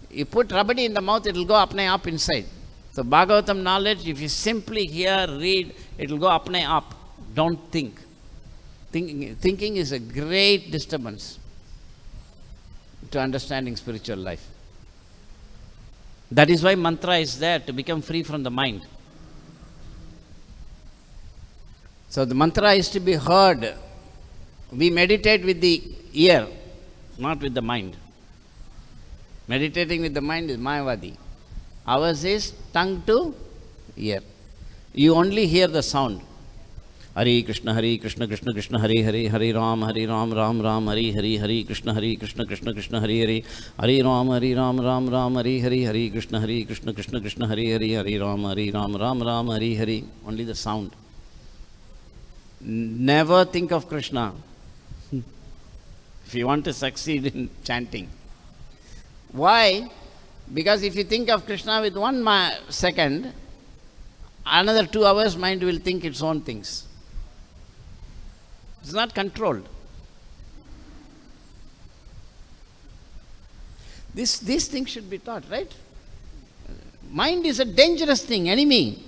You put rabadi in the mouth, it will go apne up inside. So Bhagavatam knowledge, if you simply hear, read, it will go apne up. Don't think. Thinking is a great disturbance to understanding spiritual life. That is why mantra is there, to become free from the mind. So the mantra is to be heard. We meditate with the ear, not with the mind. Meditating with the mind is Mayavadi. Ours is tongue to ear. You only hear the sound. Hare Krishna Krishna Krishna Hare Hare, Hare Ram Ram Ram Hare Hare, Hare Krishna Krishna Krishna Hare Hare, Hare Ram Ram Ram Hare Hare, Hare Krishna Krishna Hare Hare, Hare Ram Ram Hare Hare. Only the sound. Never think of Krishna if you want to succeed in chanting. Why? Because if you think of Krishna with 1 second, another 2 hours mind will think its own things. It's not controlled. These things should be taught, right? Mind is a dangerous thing, enemy.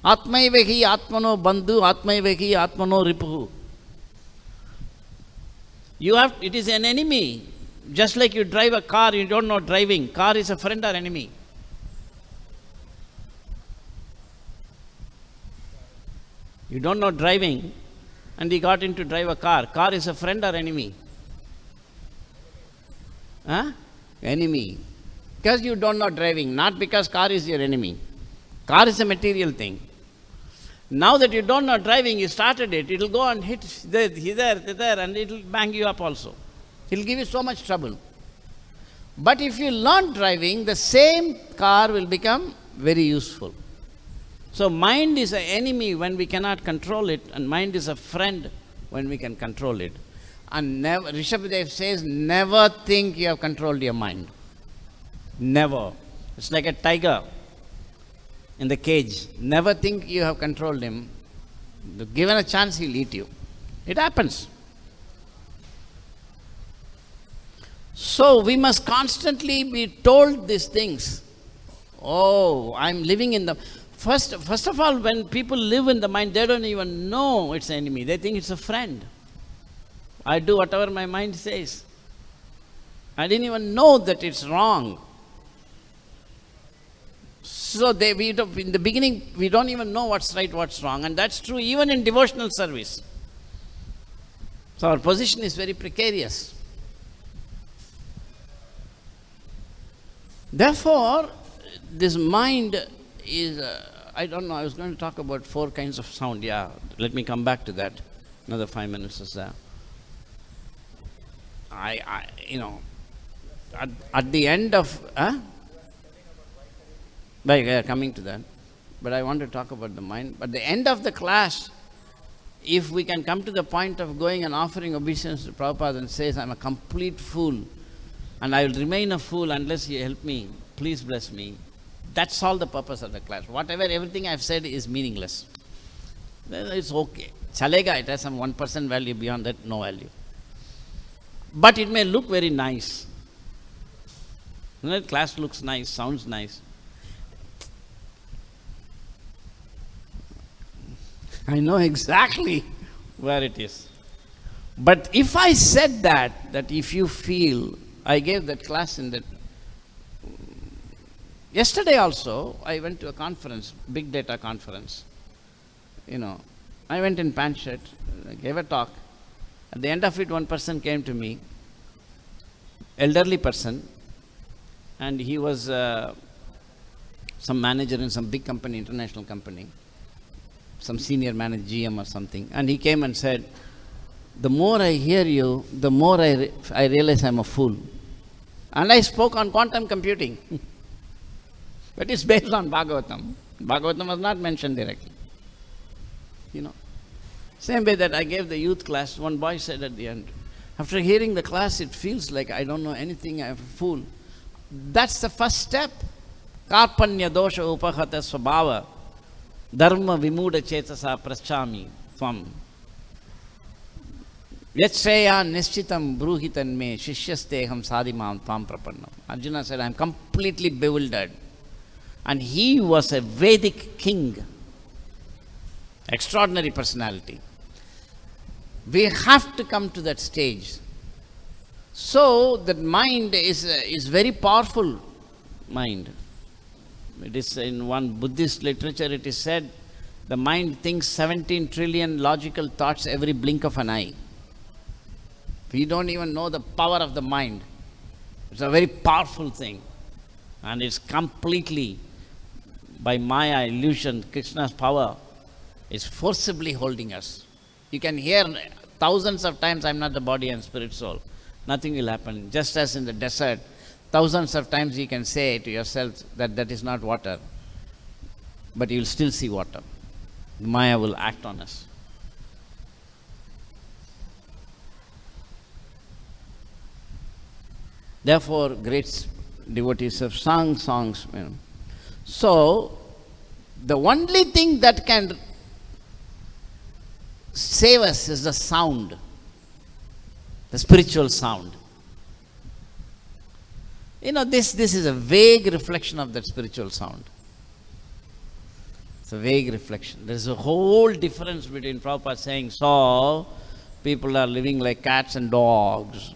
Atmaivehi atmano bandhu, atmaivehi atmano ripuhu. It is an enemy. Just like you drive a car, you don't know driving. Car is a friend or enemy? You don't know driving and he got into drive a car. Car is a friend or enemy? Huh? Enemy. Because you don't know driving, not because car is your enemy. Car is a material thing. Now that you don't know driving, you started it, it will go and hit there, and it will bang you up also. It will give you so much trouble. But if you learn driving, the same car will become very useful. So mind is an enemy when we cannot control it, and mind is a friend when we can control it. And never, Rishabhdev says, never think you have controlled your mind. Never. It's like a tiger in the cage. Never think you have controlled him. Given a chance, he'll eat you. It happens. So we must constantly be told these things. Oh, I'm living in the... First of all, when people live in the mind, they don't even know it's an enemy. They think it's a friend. I do whatever my mind says. I didn't even know that it's wrong. So in the beginning, we don't even know what's right, what's wrong. And that's true even in devotional service. So our position is very precarious. Therefore, this mind is, I don't know, I was going to talk about 4 kinds of sound. Yeah, let me come back to that. Another 5 minutes is there. At the end of, coming to that. But I want to talk about the mind. But the end of the class, if we can come to the point of going and offering obeisance to Prabhupada and says, I'm a complete fool, and I will remain a fool unless you help me, please bless me. That's all the purpose of the class. Everything I've said is meaningless. It's okay. Chalega, it has some 1% value, beyond that, no value. But it may look very nice. Class looks nice, sounds nice. I know exactly where it is. But if I said that if you feel, I gave that class in that. Yesterday also, I went to a conference, big data conference. I went in pant shirt, I gave a talk. At the end of it, one person came to me, elderly person, and he was some manager in some big company, international company, some senior manager, GM or something. And he came and said, the more I hear you, the more I realize I'm a fool. And I spoke on quantum computing. But it's based on Bhagavatam. Bhagavatam was not mentioned directly. Same way that I gave the youth class, one boy said at the end, after hearing the class, it feels like I don't know anything, I'm a fool. That's the first step. Karpanya dosha upahata svabhava dharma vimuda chetasa praschami tvam yachreya nishchitam bruhitan me shishyasteham sadimam tvam prapannam. Arjuna said, I'm completely bewildered. And he was a Vedic king. Extraordinary personality. We have to come to that stage. So that mind is very powerful mind. It is in one Buddhist literature, it is said, the mind thinks 17 trillion logical thoughts every blink of an eye. We don't even know the power of the mind. It's a very powerful thing. And it's completely, by Maya, illusion, Krishna's power is forcibly holding us. You can hear thousands of times, I'm not the body and spirit soul. Nothing will happen. Just as in the desert, thousands of times you can say to yourself that is not water. But you will still see water. Maya will act on us. Therefore, great devotees have sung songs. So, the only thing that can save us is the sound, the spiritual sound. This is a vague reflection of that spiritual sound. It's a vague reflection. There's a whole difference between Prabhupada saying, so people are living like cats and dogs.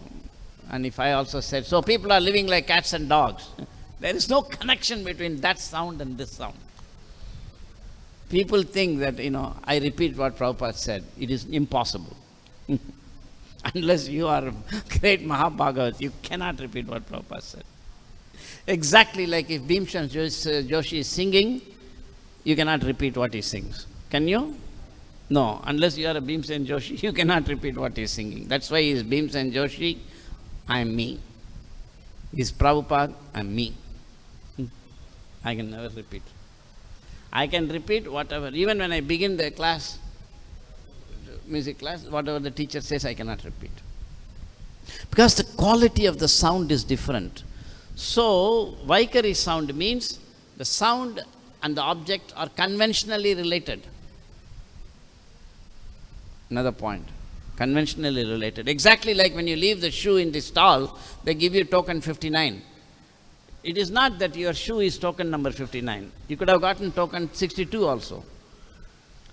And if I also said, so people are living like cats and dogs. There is no connection between that sound and this sound. People think that, I repeat what Prabhupada said. It is impossible. Unless you are a great Mahabhagavat, you cannot repeat what Prabhupada said. Exactly like if Bhimsen Joshi is singing, you cannot repeat what he sings. Can you? No. Unless you are a Bhimsen Joshi, you cannot repeat what he is singing. That's why he is Bhimsen Joshi, I am me. He is Prabhupada, I am me. I can never repeat. I can repeat whatever. Even when I begin the class, music class, whatever the teacher says, I cannot repeat. Because the quality of the sound is different. So, Vaikari sound means the sound and the object are conventionally related. Another point. Conventionally related. Exactly like when you leave the shoe in the stall, they give you token 59. It is not that your shoe is token number 59. You could have gotten token 62 also.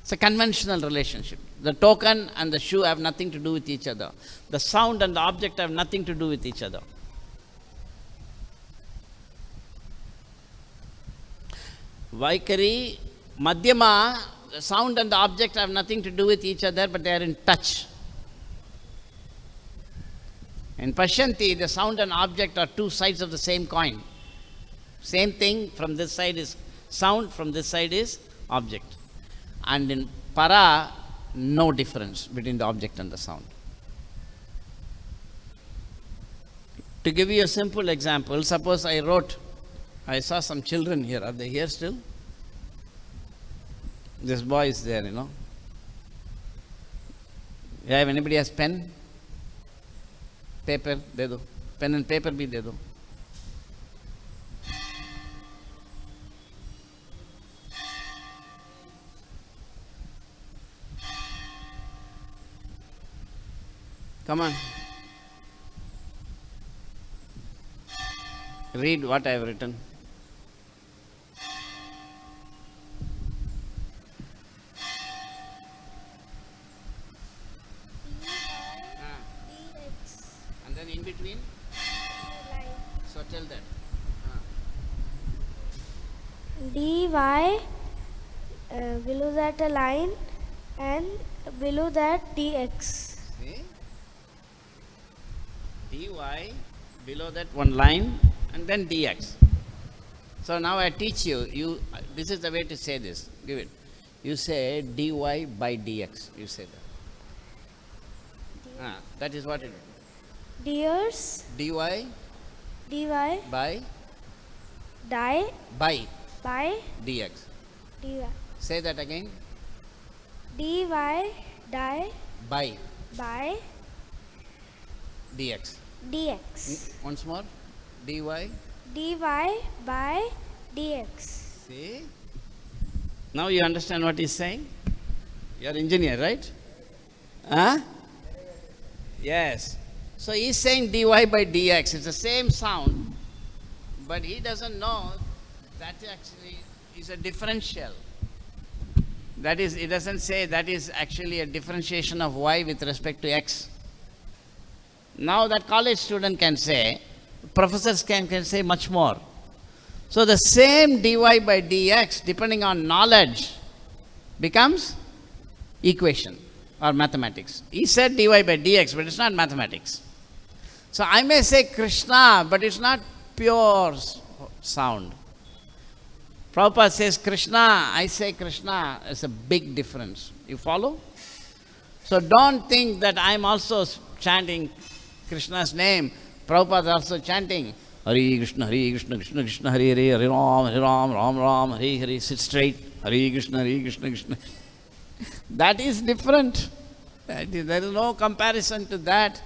It's a conventional relationship. The token and the shoe have nothing to do with each other. The sound and the object have nothing to do with each other. Vaikari, Madhyama, the sound and the object have nothing to do with each other, but they are in touch. In Pashyanti, the sound and object are two sides of the same coin. Same thing, from this side is sound, from this side is object. And in Para, no difference between the object and the sound. To give you a simple example, suppose I saw some children here. Are they here still? This boy is there, Yeah, if anybody has pen, paper, de do. Pen and paper bhi de do. Come on. Read what I have written. And then in between? So tell that. dy, below that a line, and below that dx. See? dy, below that one line, and then dx. So now I teach you, this is the way to say this. Give it. You say dy by dx. You say that. That is what it is. Deers. dy Dy. by Die. By. dx. Dy. Say that again. Dy. Die. By dx. Dx. Once more. dy. Dy by dx. See? Now you understand what he's saying? You are engineer, right? Yes. So he's saying dy by dx. It's the same sound, but he doesn't know that actually is a differential. That is, it doesn't say that is actually a differentiation of y with respect to x. Now that college student can say, professors can say much more. So the same dy by dx, depending on knowledge, becomes equation or mathematics. He said dy by dx, but it's not mathematics. So I may say Krishna, but it's not pure sound. Prabhupada says Krishna, I say Krishna. It's a big difference. You follow? So don't think that I'm also chanting Krishna's name. Prabhupada is also chanting Hare Krishna, Krishna Krishna, Hare Hare, Hare Ram, Ram Ram, Hare Hare. Sit straight. Hare Krishna, Krishna. That is different. There is no comparison to that.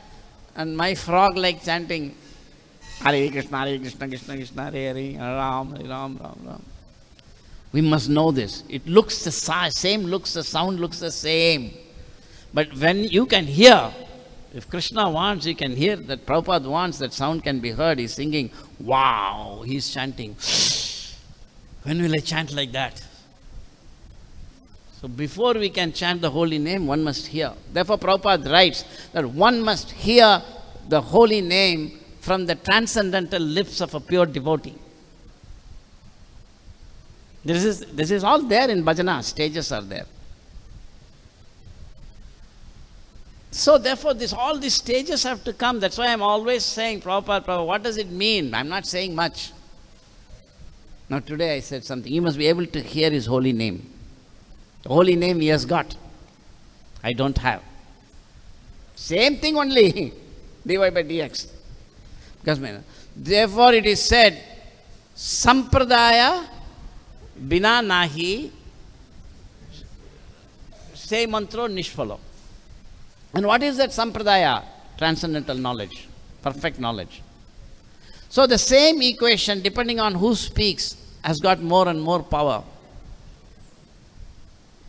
And my frog-like chanting Hare Krishna, Krishna Krishna, Hare Hare, Ram, Ram, Ram. We must know this. It looks the same, the sound looks the same. But when you can hear, If Krishna wants, he can hear that. Prabhupada wants, that sound can be heard. He's singing, wow, he's chanting. When will I chant like that? So before we can chant the holy name, one must hear. Therefore Prabhupada writes that one must hear the holy name from the transcendental lips of a pure devotee. This is all there in bhajana, stages are there. So therefore all these stages have to come. That's why I'm always saying, Prabhupada, what does it mean? I'm not saying much. Now today I said something. You must be able to hear his holy name. The holy name he has got. I don't have. Same thing only. dy by dx. Because, therefore it is said, Sampradaya bina nahi se mantro nishphalo. And what is that Sampradaya? Transcendental knowledge, perfect knowledge. So the same equation, depending on who speaks, has got more and more power.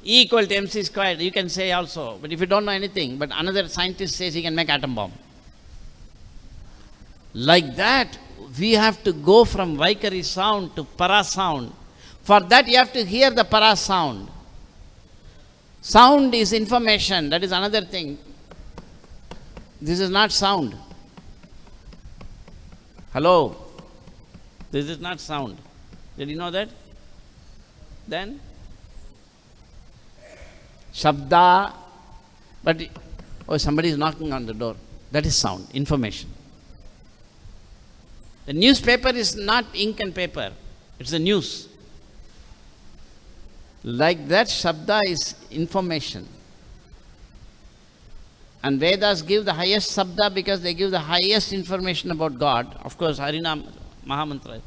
E equal to mc squared, you can say also, but if you don't know anything, but another scientist says he can make atom bomb. Like that, we have to go from Vaikari sound to para sound. For that you have to hear the para sound. Sound is information, that is another thing. This is not sound. Hello? This is not sound. Did you know that? Then? Shabda. But, somebody is knocking on the door. That is sound, information. The newspaper is not ink and paper. It's the news. Like that, Shabda is information. And Vedas give the highest Sabda because they give the highest information about God. Of course, Harinam Mahamantra.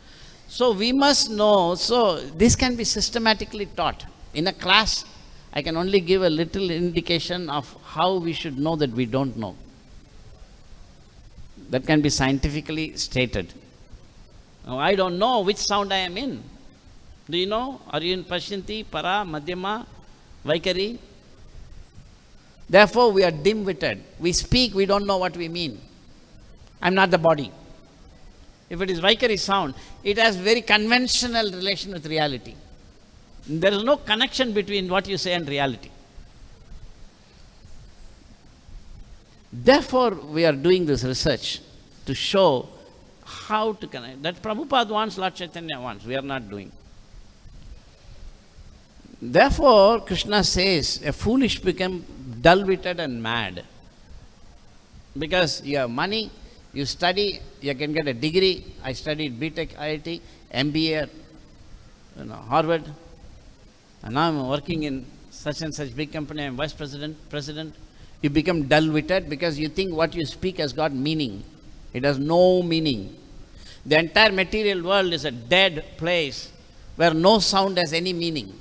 So we must know, so this can be systematically taught. In a class, I can only give a little indication of how we should know that we don't know. That can be scientifically stated. Now, I don't know which sound I am in. Do you know? Are you in Pashyanti, Para, Madhyama, Vaikari? Therefore, we are dim-witted. We speak, we don't know what we mean. I'm not the body. If it is Vaikari sound, it has very conventional relation with reality. There is no connection between what you say and reality. Therefore, we are doing this research to show how to connect. That Prabhupada wants, Lord Chaitanya wants. We are not doing. Therefore, Krishna says, a foolish become dull-witted and mad. Because you have money, you study, you can get a degree. I studied BTech, IIT, MBA, Harvard. And now I'm working in such and such big company, I'm vice president. You become dull-witted because you think what you speak has got meaning. It has no meaning. The entire material world is a dead place where no sound has any meaning.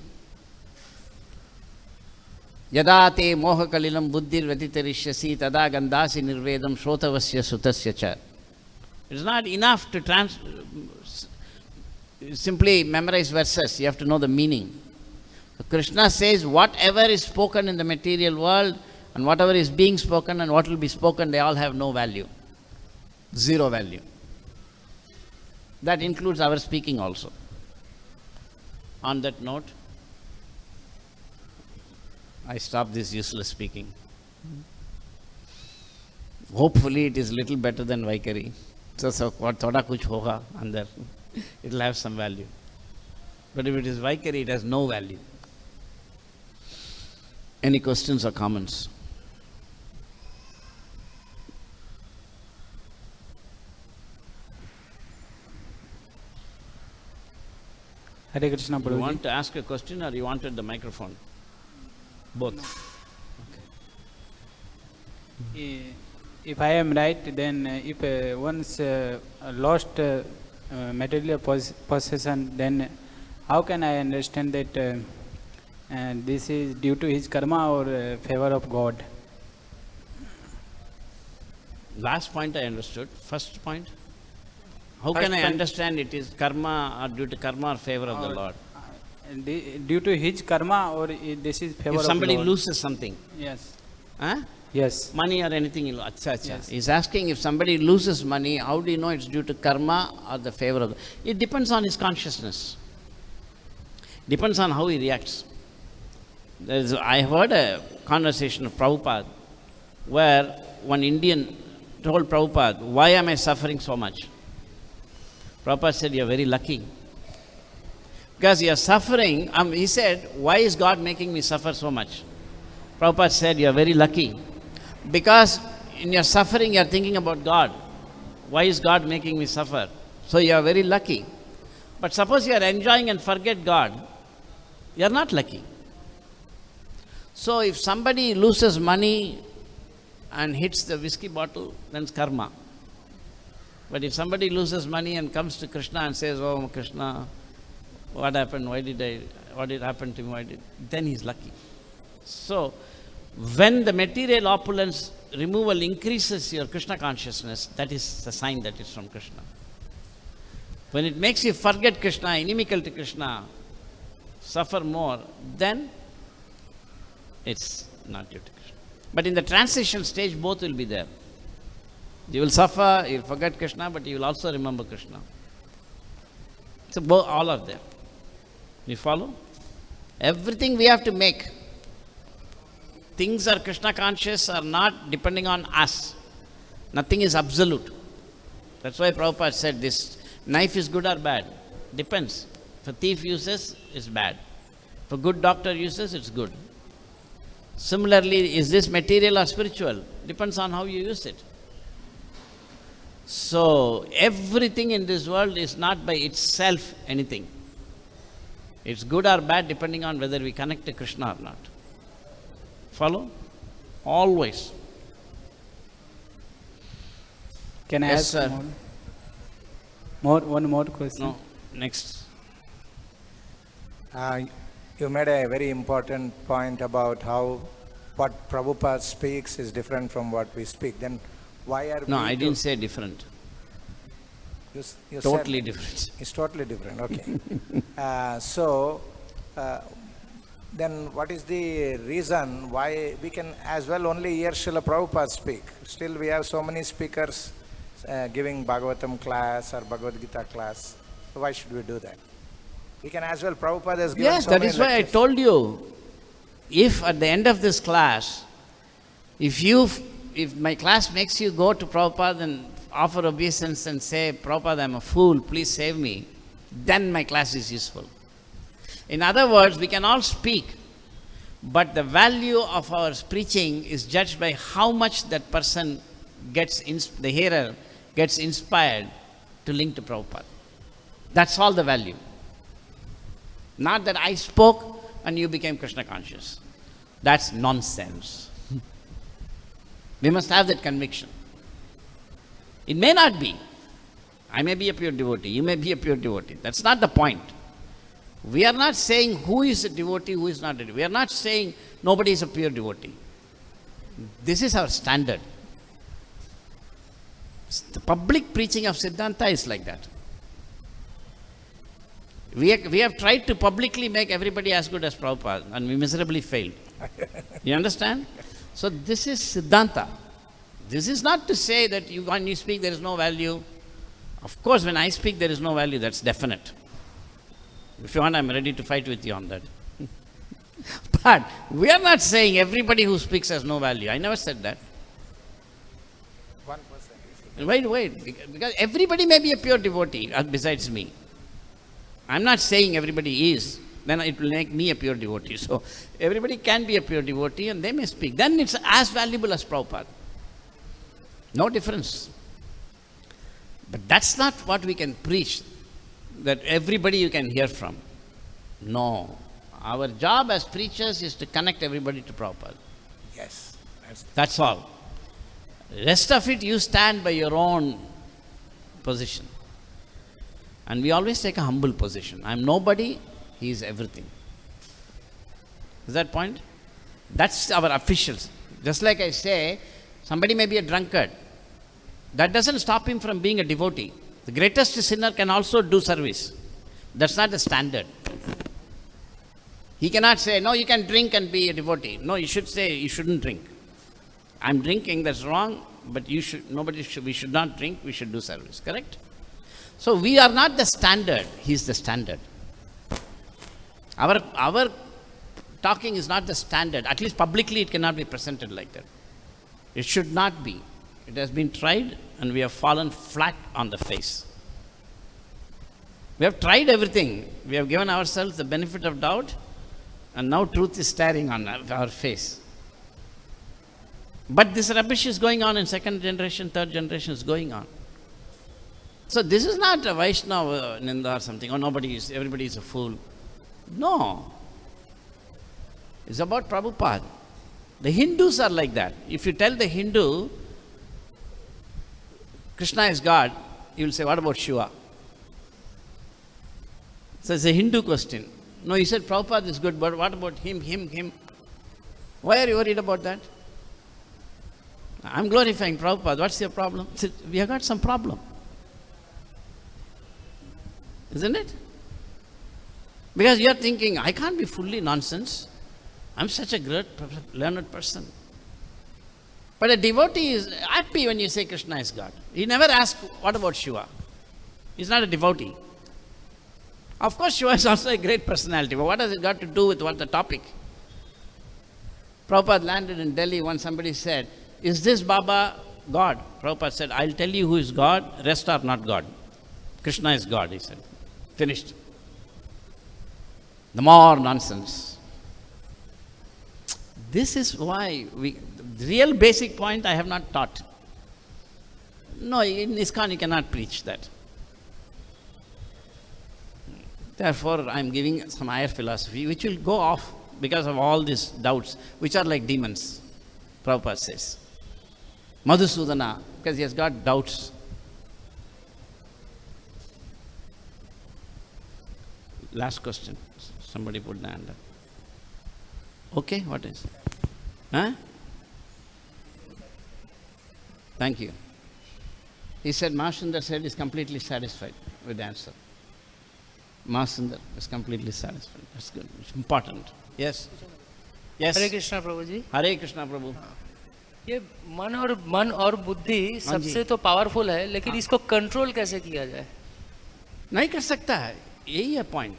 Yada te moha kalilam buddhir vatitarishasi tada gandasi nirvedam shrotavasya sutasya cha. It is not enough to simply memorize verses. You have to know the meaning. So Krishna says whatever is spoken in the material world and whatever is being spoken and what will be spoken, they all have no value. Zero value. That includes our speaking also. On that note, I stop this useless speaking. Hopefully it is little better than Vaikari. So thoda kuch hoga andar. It will have some value. But if it is Vaikari, it has no value. Any questions or comments? Hare Krishna, Prabhuji. You want to ask a question or you wanted the microphone? Both. Okay. If I am right, then if one's lost material possession, then how can I understand that this is due to his karma or favor of God? Last point I understood. First point? How First can I point- understand it is karma or due to karma or favor of the Lord? Due to his karma or this is favor If somebody of Lord? loses something, Yes. huh? Yes. Money or anything. Acha, acha. Yes. He's asking if somebody loses money, how do you know it's due to karma or the favor of it depends on his consciousness. Depends on how he reacts. I heard a conversation of Prabhupada where one Indian told Prabhupada, why am I suffering so much? Prabhupada said, you're very lucky. Because you're suffering, he said, why is God making me suffer so much? Prabhupada said, you're very lucky. Because in your suffering, you're thinking about God. Why is God making me suffer? So you're very lucky. But suppose you're enjoying and forget God, you're not lucky. So if somebody loses money and hits the whiskey bottle, then it's karma. But if somebody loses money and comes to Krishna and says, oh Krishna, what happened? What did happen to me? Then he's lucky. So when the material opulence removal increases your Krishna consciousness, that is the sign that it's from Krishna. When it makes you forget Krishna, inimical to Krishna, suffer more, then it's not due to Krishna. But in the transition stage, both will be there. You will suffer, you will forget Krishna, but you will also remember Krishna. So both, all are there. You follow? Everything we have to make. Things are Krishna conscious or not depending on us. Nothing is absolute. That's why Prabhupada said this knife is good or bad. Depends. If a thief uses, it's bad. If a good doctor uses, it's good. Similarly, is this material or spiritual? Depends on how you use it. So, everything in this world is not by itself anything. It's good or bad depending on whether we connect to Krishna or not. Follow? Always. Can I Yes, ask sir. one more question? No, next. You made a very important point about how what Prabhupada speaks is different from what we speak. Then why are No, we I to- didn't say different. you Totally said different. it's totally different. Okay. Then what is the reason why we can as well only hear Srila Prabhupada speak? Still we have so many speakers giving Bhagavatam class or Bhagavad Gita class. So why should we do that? We can as well. Prabhupada has given Yes, so that many is why I lectures. told you. If at the end of this class, if my class makes you go to Prabhupada and offer obeisance and say, Prabhupada, I'm a fool, please save me, then my class is useful. In other words, we can all speak, but the value of our preaching is judged by how much that person the hearer gets inspired to link to Prabhupada. That's all the value. Not that I spoke and you became Krishna conscious. That's nonsense. We must have that conviction. It may not be. I may be a pure devotee, you may be a pure devotee. That's not the point. We are not saying who is a devotee, who is not a devotee. We are not saying nobody is a pure devotee. This is our standard. The public preaching of Siddhanta is like that. We have tried to publicly make everybody as good as Prabhupada and we miserably failed. You understand? So this is Siddhanta. This is not to say that when you speak there is no value. Of course, when I speak there is no value, that's definite. If you want, I'm ready to fight with you on that. But we are not saying everybody who speaks has no value. I never said that. 1%. Wait, because everybody may be a pure devotee besides me. I'm not saying everybody is, then it will make me a pure devotee. So everybody can be a pure devotee and they may speak. Then it's as valuable as Prabhupada. No difference. But that's not what we can preach, that everybody you can hear from. No. Our job as preachers is to connect everybody to Prabhupada. Yes. That's all. Rest of it, you stand by your own position. And we always take a humble position. I'm nobody, he is everything. Is that point? That's our officials. Just like I say, somebody may be a drunkard. That doesn't stop him from being a devotee. The greatest sinner can also do service. That's not the standard. He cannot say, no, you can drink and be a devotee. No, you should say, you shouldn't drink. I'm drinking, that's wrong, but we should not drink, we should do service, correct? So we are not the standard, he is the standard. Our talking is not the standard, at least publicly it cannot be presented like that. It should not be. It has been tried and we have fallen flat on the face. We have tried everything. We have given ourselves the benefit of doubt and now truth is staring on our face. But this rubbish is going on in second generation, third generation is going on. So this is not a Vaishnava Ninda or something, or everybody is a fool. No. It's about Prabhupada. The Hindus are like that. If you tell the Hindu, Krishna is God, he will say, what about Shiva? So it's a Hindu question. No, he said Prabhupada is good, but what about him? Why are you worried about that? I'm glorifying Prabhupada. What's your problem? Said, we have got some problem. Isn't it? Because you are thinking, I can't be fully nonsense. I'm such a great, learned person. But a devotee is happy when you say Krishna is God. He never asks, what about Shiva? He's not a devotee. Of course, Shiva is also a great personality, but what has it got to do with what the topic? Prabhupada landed in Delhi when somebody said, is this Baba God? Prabhupada said, I'll tell you who is God, rest are not God. Krishna is God, he said. Finished. No more nonsense. This is why the real basic point I have not taught. No, in ISKCON you cannot preach that. Therefore, I am giving some higher philosophy which will go off because of all these doubts, which are like demons, Prabhupada says. Madhusudana, because he has got doubts. Last question. Somebody put the hand up. Okay, what is? Huh? Thank you. He said, Mahasundar said he's completely satisfied with the answer. Mahasundar is completely satisfied. That's good. It's important. Yes? Yes? Hare Krishna Prabhu ji. Hare Krishna Prabhu. ये मन और बुद्धि सबसे तो powerful है, लेकिन इसको control कैसे किया जाए? नहीं कर सकता है. यही है point.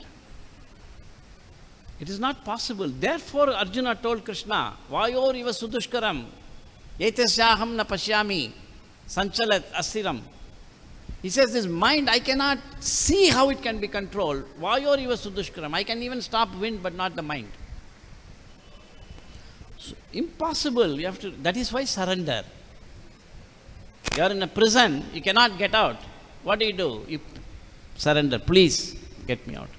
It is not possible. Therefore, Arjuna told Krishna, Vayor iva sudushkaram, etesyaham na pashyami, sanchalat asiram. He says, this mind, I cannot see how it can be controlled. Vayor iva sudushkaram. I can even stop wind, but not the mind. So, impossible. You have to. That is why surrender. You are in a prison, you cannot get out. What do? You surrender. Please, get me out.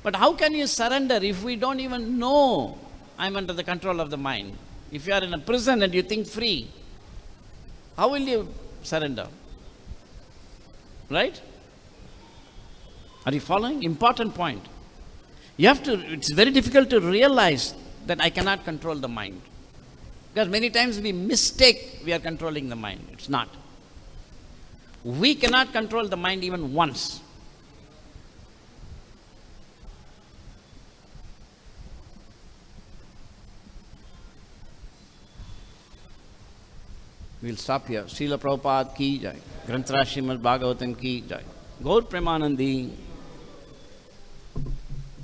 But how can you surrender if we don't even know I'm under the control of the mind? If you are in a prison and you think free, how will you surrender? Right? Are you following? Important point. You have to, it's very difficult to realize that I cannot control the mind. Because many times we mistake we are controlling the mind. It's not. We cannot control the mind even once. We'll stop here. Srila Prabhupada ki jai. Granthra Srimad Bhagavatam ki jai. Gaur Premanandi.